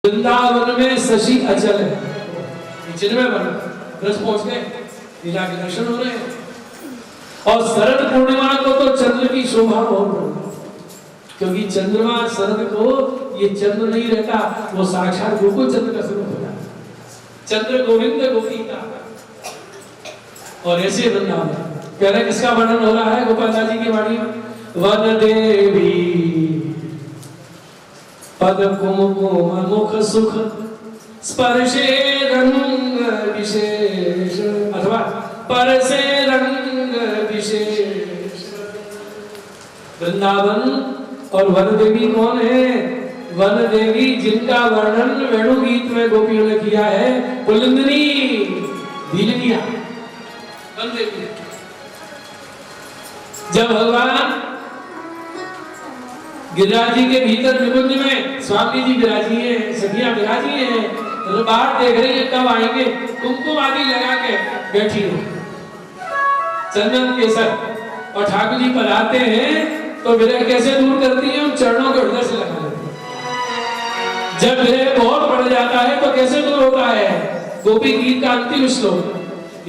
वृंदावन में शशि अचल है जिनमें बना रस पहुंच गए लीला के दर्शन हो रहे हैं और शरद पूर्णिमा को तो चंद्र की शोभा बहुत बढ़ती क्योंकि चंद्रमा शरद को ये चंद्र नहीं रहता वो साक्षात गोकुल चंद्र का स्वरूप हो जाता चंद्र गोविंद गोपीता और ऐसे वृंदावन कह रहे किसका वर्णन हो रहा है गोपाल दास जी की वाणी में वन देवी पद कुमकुम मुख सुख स्पर्शे रंग विशेष अथवा परसे रंग विशेष वृंदावन और वन देवी कौन है वन देवी जिनका वर्णन वेणु गीत में गोपियों ने किया है पुलिंदनी भीलनिया वन देवी जब भगवान गिरिराज जी के भीतर निकुंज में स्वामी जी विराजी हैं सखियां विराजी हैं तो बाहर देख रही है कब आएंगे कुमकुम आदि लगा के बैठी हो चंदन केसर और ठाकुर जी पर आते हैं तो विरह कैसे दूर करती है उन चरणों के हृदय से लगा लेती है जब विरह बहुत बढ़ जाता है तो कैसे दूर होता है गोपी गीत का अंतिम श्लोक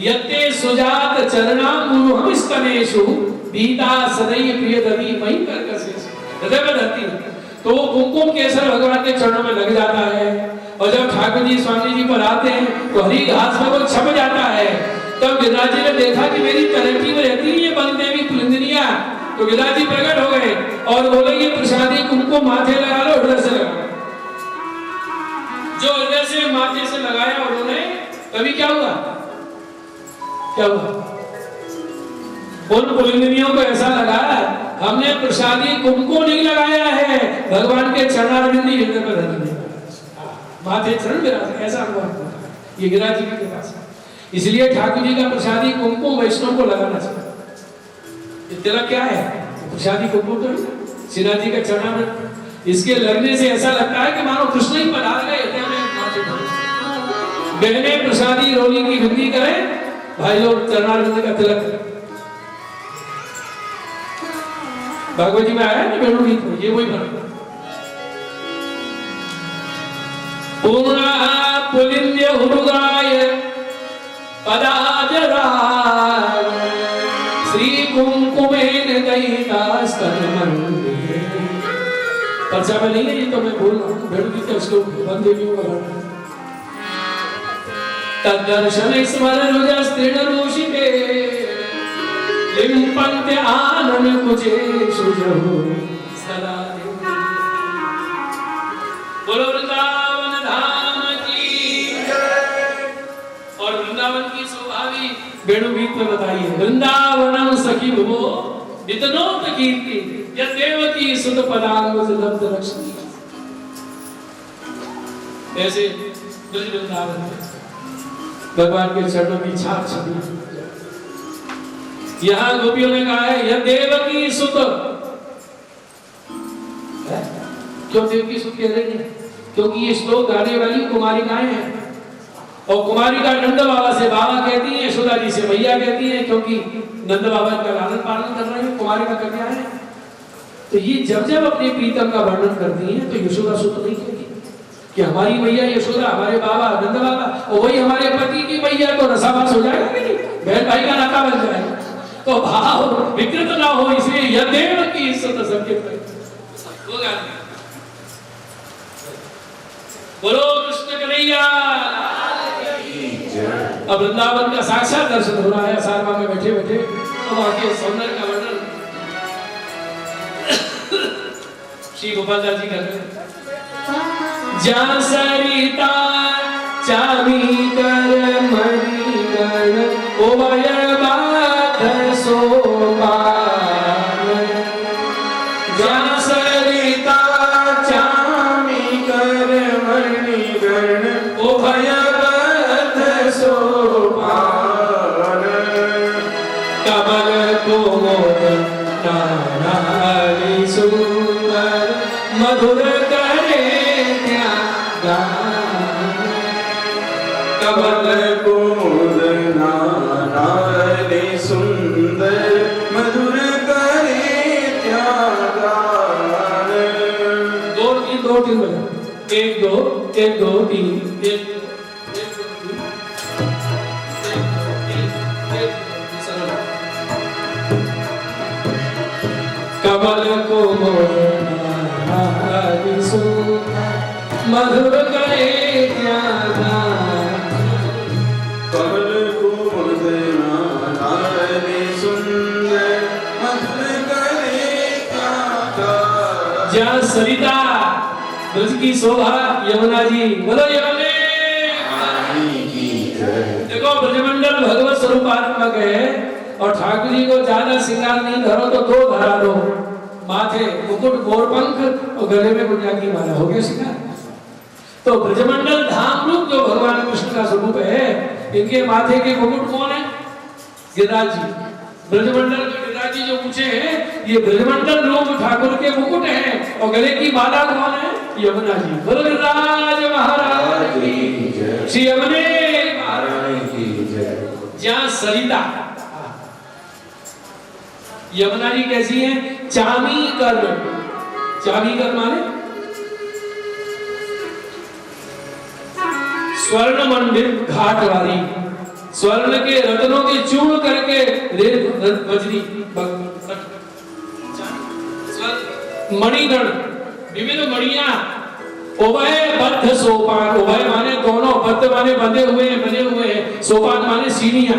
यत्ते सुजात चरणाम्बुरुहं स्तनेषु बीता सदैव प्रियदति मयि कर्कशेषु हृदय में धरती तो वो कुमकुम केसर भगवान के चरणों में लग जाता है और जब ठाकुर जी स्वामी जी पर आते हैं तो हरी घास में वो छप जाता है तब गिरिराज जी ने देखा कि मेरी तरक्की में रहती है ये वन देवी पुलिंदनिया तो गिरिराज जी प्रकट हो गए और बोले ये प्रसादी कुमकुम माथे लगा लो हृदय से लगा जो हृदय से माथे से लगाया उन्होंने तभी क्या हुआ उन पुलिंदनियों को ऐसा लगा हमने प्रसादी कुमकुम नहीं लगाया है भगवान के चरणारविंद हृदय पर रख दिया माथे चरण विराज ऐसा अनुभव ये गिरिराज जी के पास इसलिए ठाकुर जी का प्रसादी कुमकुम वैष्णव को लगाना चाहिए ये तिलक क्या है प्रसादी कुमकुम तो श्रीनाथ जी का चरणारविंद इसके लगने से ऐसा लगता है कि मानो कृष्ण ही पधार गए बहने प्रसादी रोली की विनती करें भाई लोग चरणारविंद का तिलक करें भागवत जी में आया ना वेणु गीत में ये वही बना पूर्ण पुलिंद्य हुरुगाय पदाजराग श्री कुमकुमेन दयितास्तनमन्दिरे। पर्चा में नहीं है ये, तो मैं बोल रहा हूँ भेड़ू गीत का श्लोक बंदेवियों का वर्णन। तद्दर्शन स्मरण रुजस्त्रीणरूषिते लिम्पन्ते आनन कुचेषु जहु सदा। बोलो वृंदावन धाम की जय। और वृंदावन की शोभा भी वेणु गीत में बताई है। वृंदावनम सखी भुवो वितनोत कीर्ति यद्देवकी सुत पदांगुज लब्ध रक्षति। ऐसे ब्रज वृंदावन में भगवान के चरणों की छाप छपी। यहाँ गोपियों ने कहा है यद्देवकी सुत। क्यों देवकी सुत कह रहे हैं? क्योंकि ये श्लोक गाने वाली कुमारिकाएं हैं, और कुमारिका नंद बाबा से बाबा कहती है, यशोदा जी से मैया कहती है, क्योंकि नंद बाबा का लालन पालन कर रहे हैं कुमारिका कन्या है। तो ये जब जब अपने प्रीतम का वर्णन करती हैं तो यशोदा सुत नहीं कहती कि हमारी मैया यशोदा, हमारे बाबा नंद बाबा, और वही हमारे पति की मैया, तो रसाभास हो जाएगा कि नहीं? बहन भाई का नाता बन जाएगा। तो भाव विकृत ना हो, इसलिए यद्देवकी सुत संकेत होगा। बोलो कृष्ण कन्हैया। अब वृंदावन का साक्षात दर्शन हो रहा है सारमा में बैठे बैठे। तो वहां के सौंदर्य का वर्णन श्री गोपाल दास जी कर रहे हैं। जहाँ सरिता चामी कर मणिगण उभय बाध सोपान। जहाँ सरिता चामी कर मणिगण उभय बाध सोपान। कमल कोमल नानारि सुंदर मधुर करे कमल कोमल नानारि सुंदर मधुर करे त्यागान। दो तीन बजा। एक दो तीन एक कमल कोमल नानारि सुंदर मधुर करे त्यागान। कमल कोमल नानारि सुंदर मधुर करे त्यागान। जहाँ सरिता ब्रज की शोभा यमुना जी। बोलो यमुने की जय। देखो ब्रजमंडल भगवत स्वरूपात्मक है, और ठाकुर जी को ज्यादा श्रृंगार नहीं धरो तो दो धरा दो, माथे मुकुट गोरपंख और गले में गुंजा की माला, हो गया श्रृंगार। तो ब्रजमंडल धाम रूप जो भगवान कृष्ण का स्वरूप है, इनके माथे के मुकुट कौन है? गिरिराज जी। ब्रजमंडल में गिरिराज जी जो पूछे हैं, ये ब्रजमंडल रूप ठाकुर के मुकुट हैं, और गले की माला कौन है? यमुना जी। बोलो गिरिराज महाराज की जय। श्री यमुने महाराज की जय। जहाँ सरिता, यमुना जी कैसी है? चामी कर। चामी कर माने स्वर्ण मंदिर घाट वाली, स्वर्ण के रत्नों के चूर्ण करके बजरी मणिगण विविध मणियां, उभय बद्ध सोपान। उभय माने दोनों, बद्ध माने बंधे हुए हैं, सोपान माने सीढ़ियां।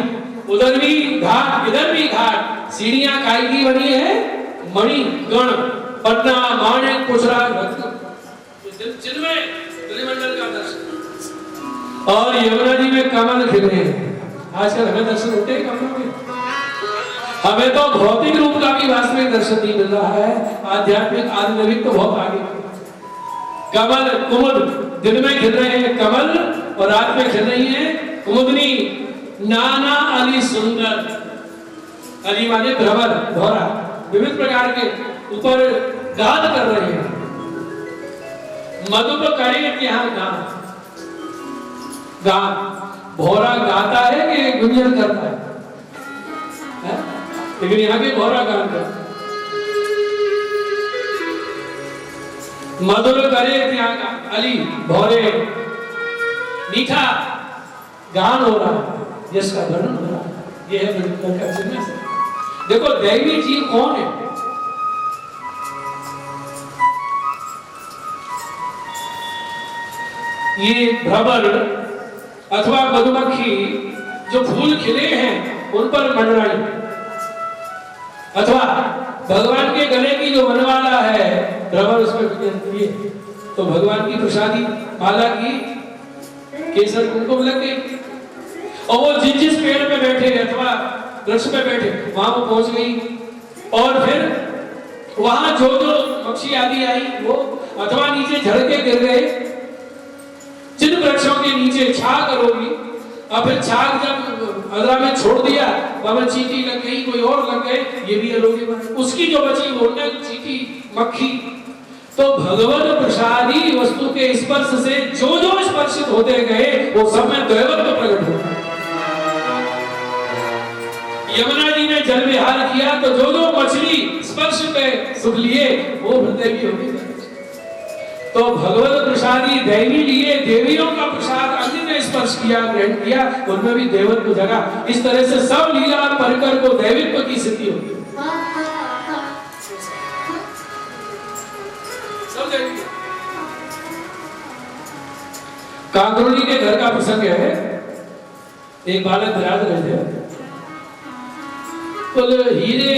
उधर भी घाट इधर भी घाट, सीढ़ियां काय की बनी है? मणिगण, पन्ना माणिक पुष्पराग रत्न, जिनमें ब्रजमंडल का दर्शन। और यमुना जी में कमल खिले हैं। आजकल हमें दर्शन होते हैं कमलों में। हमें तो भौतिक रूप का भी वास्तविक दर्शन नहीं मिल रहा है, आध्यात्मिक आध्यात्मिक तो बहुत आगे। कमल कुमुद दिन में खिल रहे हैं कमल, और रात में खिल रही है कुमुदनी। नाना अली सुंदर, अली माने भ्रमर भौरा, विविध प्रकार के ऊपर गान कर रहे हैं। मधुप करे यहाँ गान। भौरा गाता है कि गुंजन करता है? लेकिन यहाँ के भौरा गान करता है। मधुर करे त्यागा अली भौरे, मीठा गान हो रहा है। यश का वर्णन हो रहा है। ये है ब्रह्म का चिन्ह। देखो दैवी जीव कौन है? ये भ्रमर अथवा मधुमक्खी जो फूल खिले हैं उन पर मंडराई, अथवा भगवान के गले की जो बनवाला है भ्रमर उसमें ये, तो भगवान की प्रसादी माला की केसर कुमकुम लग गई और वो जिस पेड़ पे बैठे अथवा वृक्ष पे बैठे वहां वो पहुंच गई। और फिर वहां जो पक्षी आदि आई वो अथवा नीचे झड़ के गिर गए, जिन वृक्षों के नीचे छाग रोगी, और फिर छाग जब अदरा में छोड़ दिया वहां चींटी लग गई, कोई और लग गए, ये भी रोगी बने, उसकी जो बची वो चींटी मक्खी। तो भगवत प्रसादी वस्तु के स्पर्श से जो जो स्पर्शित होते गए वो सब में दैवत्व प्रकट हुआ। यमुना जी ने जल विहार किया तो जो जो मछली स्पर्श पे सुख लिए वो हृदय की होगी। तो भगवत प्रसादी दैवी लिए, देवियों का प्रसाद अन्य ने स्पर्श किया, ग्रहण किया, उनमें भी देवत्व जगा। इस तरह से सब लीला परिकर को दैवित्व की सिद्धि होगी। सब दैवी। कांकरोली के घर का प्रसंग है। एक बालक विराज रहे थे, तो हीरे,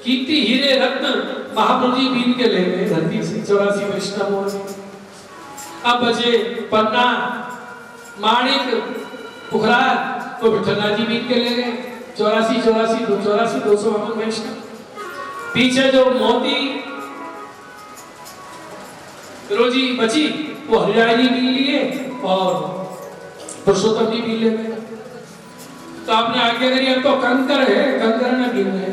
कीमती हीरे रत्न महाप्रभु जी बीन के ले गए धरती से 84 वैष्णवों ने। अब बचे पन्ना, माणिक, पुखराज, तो विठलनाथ जी बीन के ले गए 84 200 वैष्णव। पीछे जो मोती रोजी बची वो हरिराय जी बीन लिए और पुरुषोत्तम जी बीन ले गए। तो आपने आज्ञा करी, अब तो कंकर है, कंकर ने बीन गए।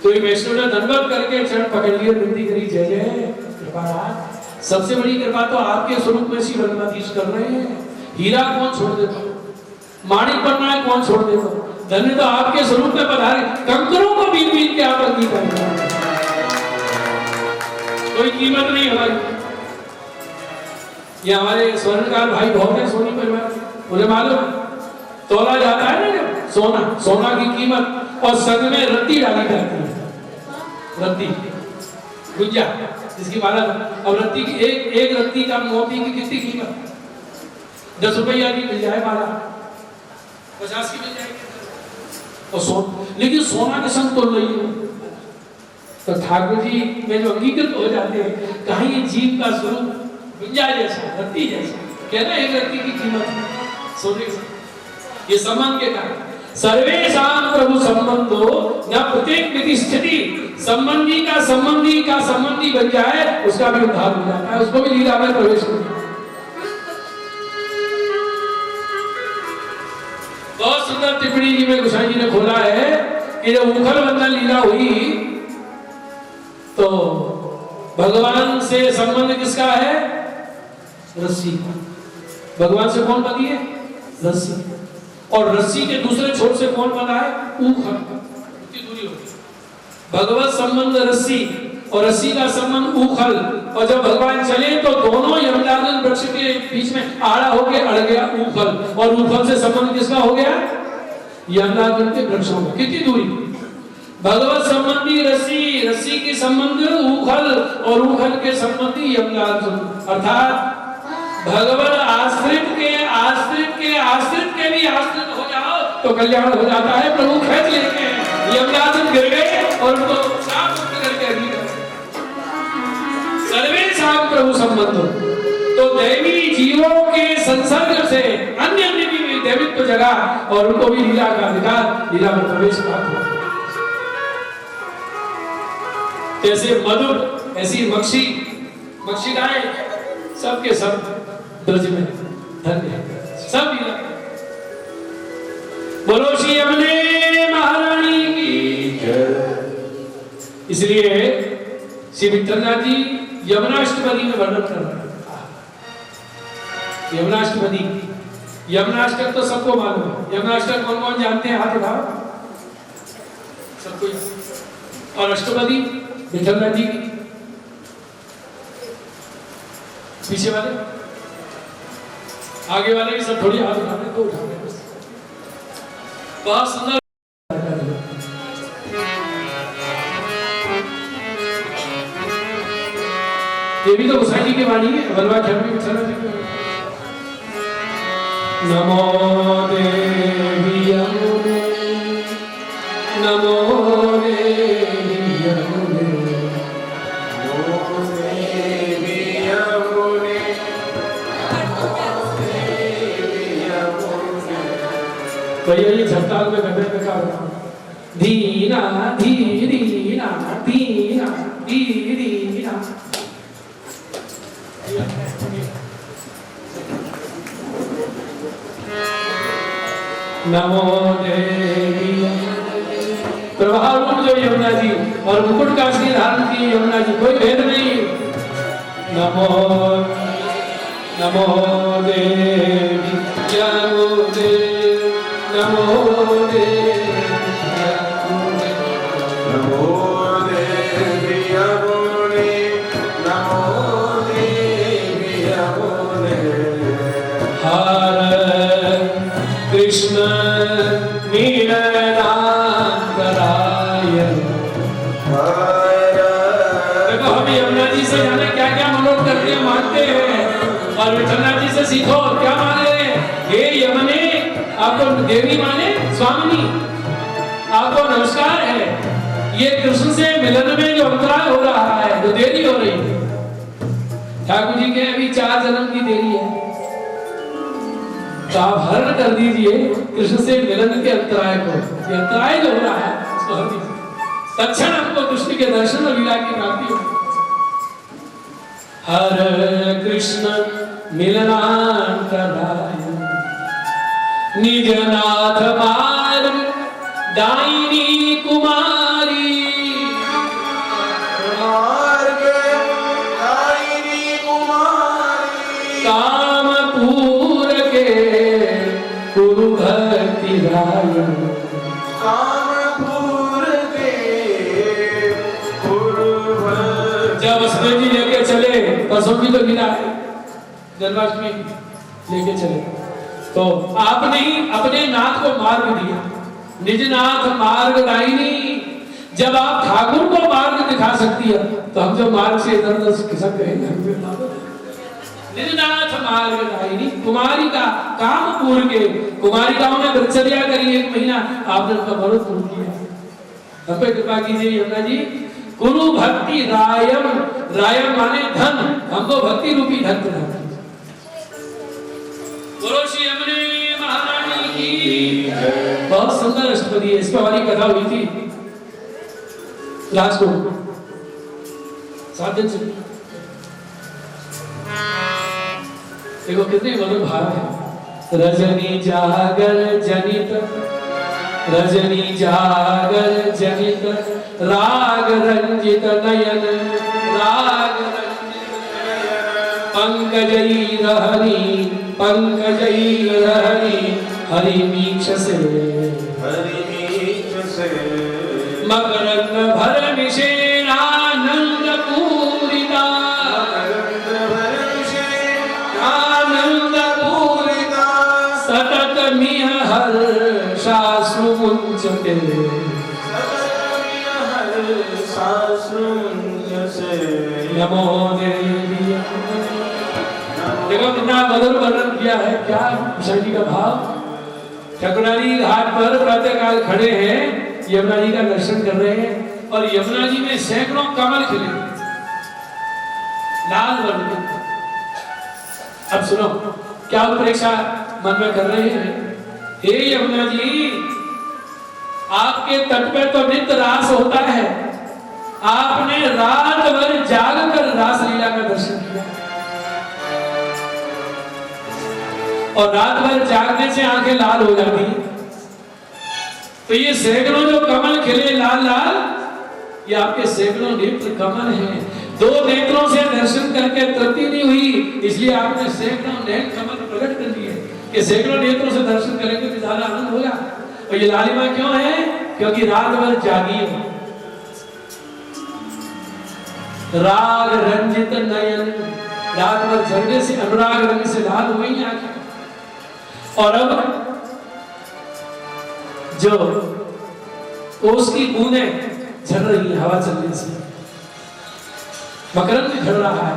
तो ये वैष्णव ने दंडवत करके चरण पकड़ लिए, विनती करी, जय जय कृपानाथ, सबसे बड़ी कृपा तो आपके स्वरूप में श्री ब्रह्माधीश कर रहे हैं। हीरा कौन छोड़ देता, माणिक बनना है कौन छोड़ देता, धन्य तो आपके स्वरूप में पधारे। कंकरों को बीन बीन के आप अंगीकार करें, कोई कीमत नहीं हमारी। ये हमारे स्वर्णकार भाई बहुत है सोनी परिवार, उन्हें मालूम है तोला जाता है ना सोना, सोना की कीमत, और संग में रत्ती डाली जाती है, रत्ती गुंजा जिसकी माला। अब रत्ती की एक रत्ती का मोती की कितनी कीमत? 10 रुपया की मिल जाए माला, 50 की मिल जाएगी, और लेकिन सोना के संग तोल रही है। तो ठाकुर जी में जो अंगीकृत हो जाते हैं, कहीं ये जीव का स्वरूप गुंजा जैसा, रत्ती जैसा, कहना एक रत्ती की कीमत सोने के। ये संबंध के कारण सर्वेषां प्रभु संबंधो न प्रत्येक व्यक्ति स्थिति, संबंधी का संबंधी बन जाए उसका भी उद्धार हो जाता है, उसको भी लीला में प्रवेश हो जाता है। बहुत सुंदर टिप्पणी जी में गोसाई जी ने खोला है कि जब मुखर बंधन लीला हुई तो भगवान से संबंध किसका है? रस्सी। भगवान से कौन बंधी है? रस्सी। और रस्सी के दूसरे छोर से कौन बना है? ऊखल। कितनी दूरी होगी? भगवत संबंध रस्सी और रस्सी का संबंध ऊखल। और जब भगवान चले तो दोनों यमलादन वृक्ष के बीच में आड़ा होके अड़ गया ऊखल, और ऊखल से संबंध किसका हो गया? यमलादन के वृक्षों में। कितनी दूरी? भगवत संबंधी रस्सी, रस्सी के संबंध ऊखल, और ऊखल के संबंधी यमलादन। अर्थात भगवान आश्रित के भी आश्रित हो जाओ तो कल्याण हो जाता है। प्रभु खेच लेते हैं, यमराजन गिर गए और उनको साफ करके सर्वेषां प्रभु संबंधो। तो दैवी जीवों के संसर्ग से अन्य भी दैवित्व जगा और उनको भी लीला का अधिकार, लीला में प्रवेश प्राप्त हुआ। जैसे मधुर, ऐसी मक्षिकाएं सबके सब ब्रज में धन्य है, सब लीला। बोलो श्री यमुने महारानी की जय। इसलिए श्री विठलनाथ जी यमुनाष्टपदी में वर्णन कर रहे हैं। यमुनाष्टपदी, यमुनाष्टक तो सबको मालूम है। यमुनाष्टक कौन कौन जानते हैं? हाथ उठाओ, सबको। और अष्टपदी विठलनाथ जी की, पीछे वाले, आगे वाले भी सब थोड़ी हाथ उठाने तो उठाने बस। बहुत सुंदर। ये भी तो गोसाई जी की वाणी है, वल्लभा खंड में चला जी। नमो देवी यमुने, नमो देवी यमुने, नमो देवी यमुने, भैया ये झपताल में गड्ढे में क्या होगा? धीना धीरीना धीना धीरीना। नमो देवी प्रभाव रूप जो यमुना जी और मुकुट का श्री धारण की यमुना जी, कोई भेद नहीं। नमो नमो देवी यमुने, नमो देवी यमुने, नमो देवी यमुने, नमो देवी यमुने। हर कृष्ण मिलनांतराय, देखो हम यमुना जी से जाने क्या क्या मनोरथ करते हैं, मानते हैं, और विठलनाथ जी से सीखो क्या माने। हे यमुने, आपको देवी माने स्वामिनी, आपको नमस्कार है। ये कृष्ण से मिलन में जो अंतराय हो रहा है, जो देरी हो रही है, ठाकुर जी के अभी 4 जन्म की देरी है, तो आप हरण कर दीजिए कृष्ण से मिलन के अंतराय को। ये अंतराय जो हो रहा है उसको हर दीजिए, तत्क्षण आपको कृष्ण के दर्शन और लीला की प्राप्ति हो। हर कृष्ण मिलनांतराय, निज नाथ मार्ग दायिनी कुमारी, मार्ग दायिनी कुमारी, कामपूर के कुरु भक्ति राय, कामपुर के गुरु भक्ति। जब उसमें जी लेके चले, परसों भी तो गिरा है जन्माष्टमी लेके चले, तो आपने ही अपने नाथ को मार्ग दिया, निज नाथ मार्ग दायिनी। जब आप ठाकुर को मार्ग दिखा सकती है, तो हम जो मार्ग से इधर उधर खिसक गए, निज नाथ मार्ग दायिनी कुमारी का, कामपुर के कुमारिकाओं ने ब्रह्मचर्या करी 1 महीना, आपने उनका मनोरथ पूर्ण किया। हम पे कृपा कीजिए यमुना जी। कुरु भक्ति रायम, रायम माने धन, हमको भक्ति रूपी धन प्रदान कीजिए। बोलो श्री यमुने महारानी की। बहुत सुंदर अष्टपदी है, इस पर हमारी कथा हुई थी राजकोट 7 दिन से। देखो कितने मधुर भाव है। रजनी जागर जनित, रजनी जागर जनित, राग रंजित नयन, राग रंजित नयन, पंकजई रहनी, पंकजई रहनी, हरि मीक्ष से, हरि मीक्ष से, मकरंद भर निशेनानंद पूरिता, मकरंद भर आनंद पूरिता, सतत मिह हर्षाश्रु मुंचते, नमो देवी। देखो कितना मधुर वर्णन किया है, क्या विषय जी का भाव। ठकुरानी घाट पर प्रातःकाल खड़े हैं, यमुना जी का दर्शन कर रहे हैं, और यमुना जी में सैकड़ों कमल खिले लाल वर्ण के। अब सुनो क्या उत्प्रेक्षा मन में कर रहे हैं। हे यमुना जी, आपके तट पे तो नित्य रास होता है, आपने रात भर जाग कर रास लीला का दर्शन किया, और रात भर जागने से आंखें लाल हो जाती हैं। तो ये सैकड़ों जो कमल खिले लाल लाल, ये आपके सैकड़ों नेत्र कमल हैं। 2 नेत्रों से दर्शन करके तृप्ति नहीं हुई, इसलिए आपने सैकड़ों नेत्र कमल प्रकट कर दिए कि सैकड़ों नेत्रों से दर्शन करेंगे तो ज्यादा आनंद होगा। और ये लालिमा क्यों है? क्योंकि रात भर जागी है। राग रंजित नयन, रात भर जगने से अनुराग रंग से लाल हो गई आंखें। और अब जो उसकी बूंदें झड़ रही है हवा चलने से, मकरंद झड़ रहा है।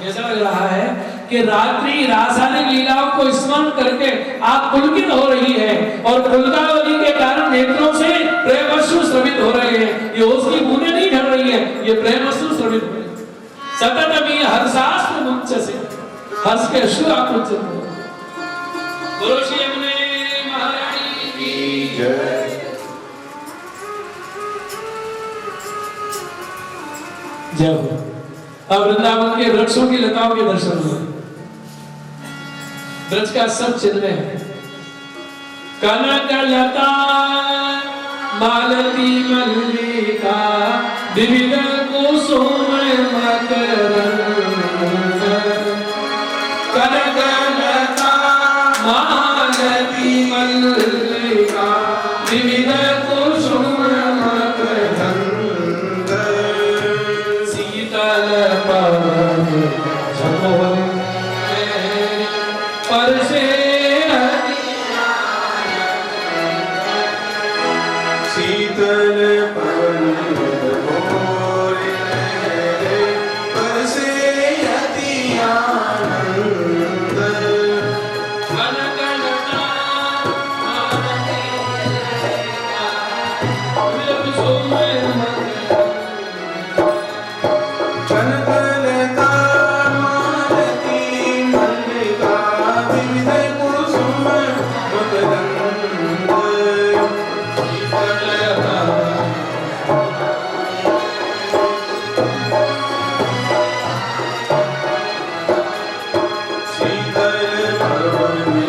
ऐसा लग रहा है कि रात्रि रासायनिक लीलाओं को स्मरण करके आप पुलकित हो रही है और पुलकावली के कारण नेत्रों से प्रेमअश्रु स्रवित हो रहे हैं। ये उसकी बूंदें नहीं झड़ रही है, ये प्रेमअश्रु स्रवित हो रही है। सततमी हर्षाश्रु मुंचसे, हर्ष के अश्रु आप मुंचते हो। बोलो श्री यमुने महारानी की जय। जय हो। अब वृंदावन के वृक्षों की लताओं के दर्शन हुए। वृक्ष का सब चिन्ह है। कनक लता मालती मल्लिका विविध कुसुम मकरंद। कनक लता मालती मल्लिका विविध कुसुम मकरंद। शीतल पवन झकोर परसे शीतल पवन झकोर परसे अति आनंद। कनक लता मालती विविध कुसुम कनक लता मालती मल्लिका विविध कुसुम मकरंद। शीतल पवन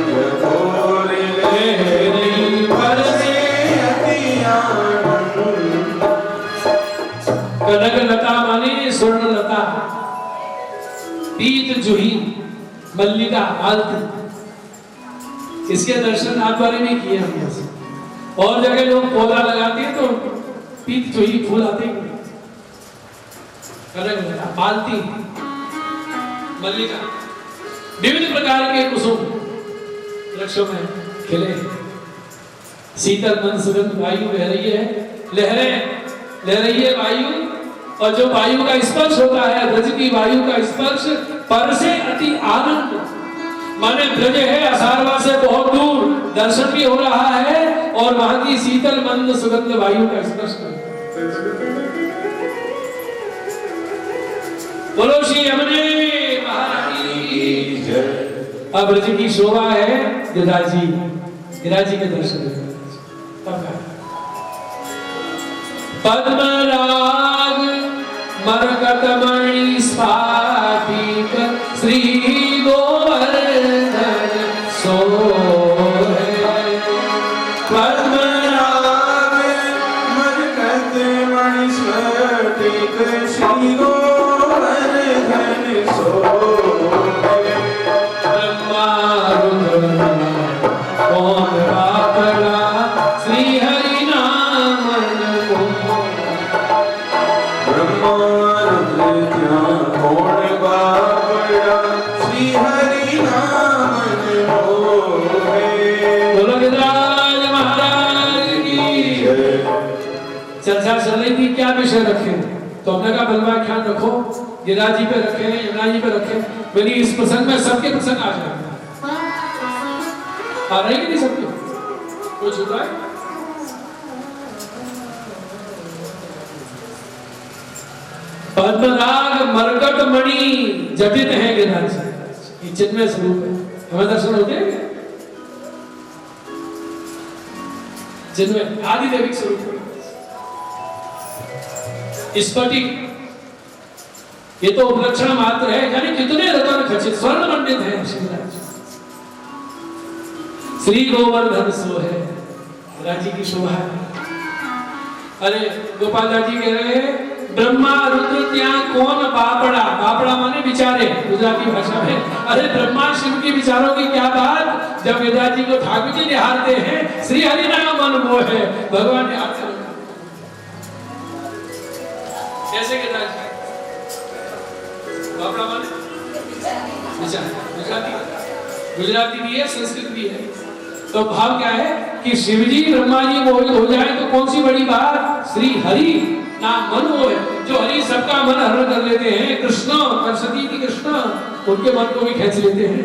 झकोर परसे अति आनंद। कनक लता माने स्वर्ण लता, पीत जूही, मल्लिका, मालती। इसके दर्शन आप बारे में किए हमने। और जगह लोग पौधा लगाते हैं तो पीत जूही फूल आते हैं। कनक लता, मालती, मल्लिका, विविध प्रकार के कुसुम वृक्षों में खिले। शीतल मंद सुगंध वायु बह रही है, लहरें ले रही है वायु। और जो वायु का स्पर्श होता है, ब्रज की वायु का स्पर्श, पर से अति आनंद। माने ब्रज है असारवा से बहुत दूर, दर्शन भी हो रहा है और वहां की शीतल मंद सुगंध वायु का स्पर्श। बोलो श्री यमुने महारानी की जय। अब ब्रज की शोभा है गिरिराजी, गिरिराजी के दर्शन। पद्मराग मरकतमणि स्फाटिक श्री गोवर्धन सोहे। पद्मराग मरकतमणि स्फटिक श्री गोवर्धन सोहे। ब्रह्मा रुद्र कौन बापड़ा श्री हरि नाम को। ब्रह्मा रुद्र कौन बापड़ा श्री हरि नाम मोहे। बोलो गिरिराज महाराज की। चर्चा चल रही थी क्या विषय रखे, तो हमने कहा बलवा ख्याल रखो, गिरिराज जी पे रखे, यमुना जी पे रखे। मेरी इस प्रसंग में सबके प्रसंग आ जाएंगे। आ रहे कि नहीं सबके? कोई छूट रहा है? पद्मराग मरकट मणि जटित है गिरिराज, ये चिन्मय स्वरूप है। हमें दर्शन होते हैं जिनमें आदि दैविक स्वरूप है। स्फटिक ये तो उपलक्षण मात्र है, यानी कितने रत्न खचित स्वर्ण मंडित है शिवराज। श्री गोवर्धन सो है, राजी की शोभा है। अरे गोपाल जी कह रहे हैं ब्रह्मा रुद्र त्या कौन बापड़ा, बापड़ा माने विचारे गुजराती भाषा में। अरे ब्रह्मा शिव की विचारों की क्या बात, जब गिरिराज जी को ठाकुर जी निहारते हैं, श्री हरि नाम मन मोह है, भगवान निहारते हैं। कैसे गिरिराज जी बापड़ा माने विचार, गुजराती भी है संस्कृत भी है। तो भाव क्या है कि शिवजी ब्रह्मा जी मोहित हो जाए तो कौन सी बड़ी बात, श्री हरि नाम मन हो, जो हरि सबका मन हरण कर लेते हैं, कृष्ण सरस्वती की कृष्ण उनके मन को भी खींच लेते हैं।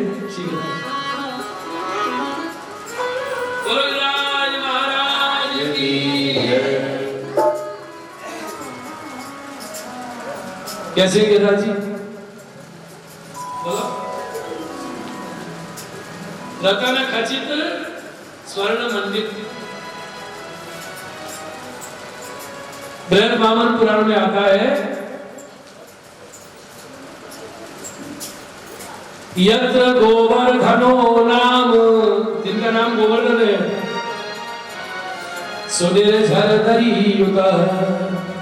बोलो राज महाराज की। कैसे गिरिराज जी बोलो। रतन खचित स्वर्ण मंडित। बृहद वामन पुराण में आता है, यत्र गोवर्धनो नाम, जिनका नाम गोवर्धन है, सुनिर झर दरी युगा,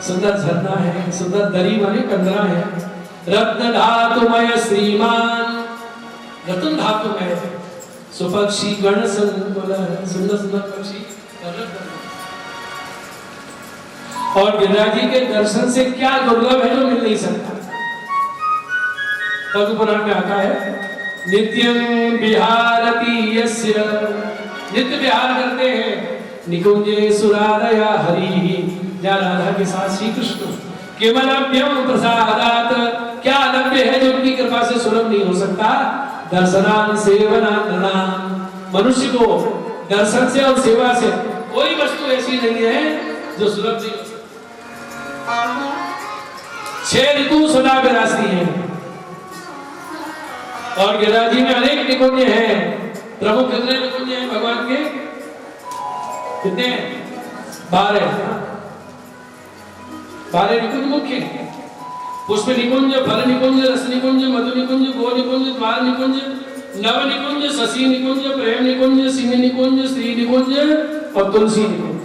सुंदर झरना है, सुंदर दरी माने कंदरा है, रत्न धातुमय श्रीमान, रत्न धातुमय सुपक्षी गण संकुल, सुंदर सुंदर पक्षी। और गिरिराज जी के दर्शन से क्या दुर्लभ है जो मिल नहीं सकता। पद्म पुराण में आता है, नित्यं विहारति यस्य, नित्य विहार करते हैं निकुंजे सुरारया हरि, या राधा के साथ श्री कृष्ण, केवलभ्यम प्रसादात, क्या लभ्य है जो उनकी कृपा से सुलभ नहीं हो सकता, दर्शनान सेवनान, मनुष्य को दर्शन से और सेवा से कोई वस्तु ऐसी नहीं है जो सुलभ नहीं हो सकती। 6 ऋतु सदा विरासती है और गिरिराज जी में अनेक निकुंज हैं। प्रमुख कितने निकुंज हैं भगवान के? कितने? 12 निकुंज मुख्य हैं। पुष्प निकुंज, फल निकुंज, रस निकुंज, मधु निकुंज, गो निकुंज, द्वार निकुंज, नव निकुंज, शशि निकुंज, प्रेम निकुंज, सिंह निकुंज, श्री निकुंज और तुलसी निकुंज।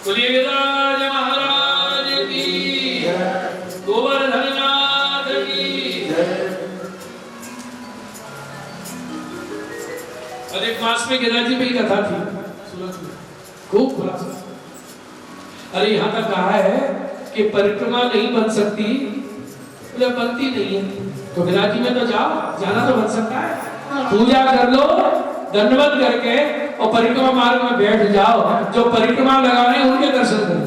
बोलिए गिरिराज महाराज की, गोवर्धन नाथ की। अधिक मास में गिरिराज जी की कथा थी सूरत में, खूब खुला। अरे यहाँ तक कहा है कि परिक्रमा नहीं बन सकती, बोले बनती नहीं है तो गिरिराज जी में तो जाओ, जाना तो बन सकता है। पूजा कर लो दंडवत करके और परिक्रमा मार्ग में बैठ जाओ, जो परिक्रमा लगा रहे हैं उनके दर्शन करो।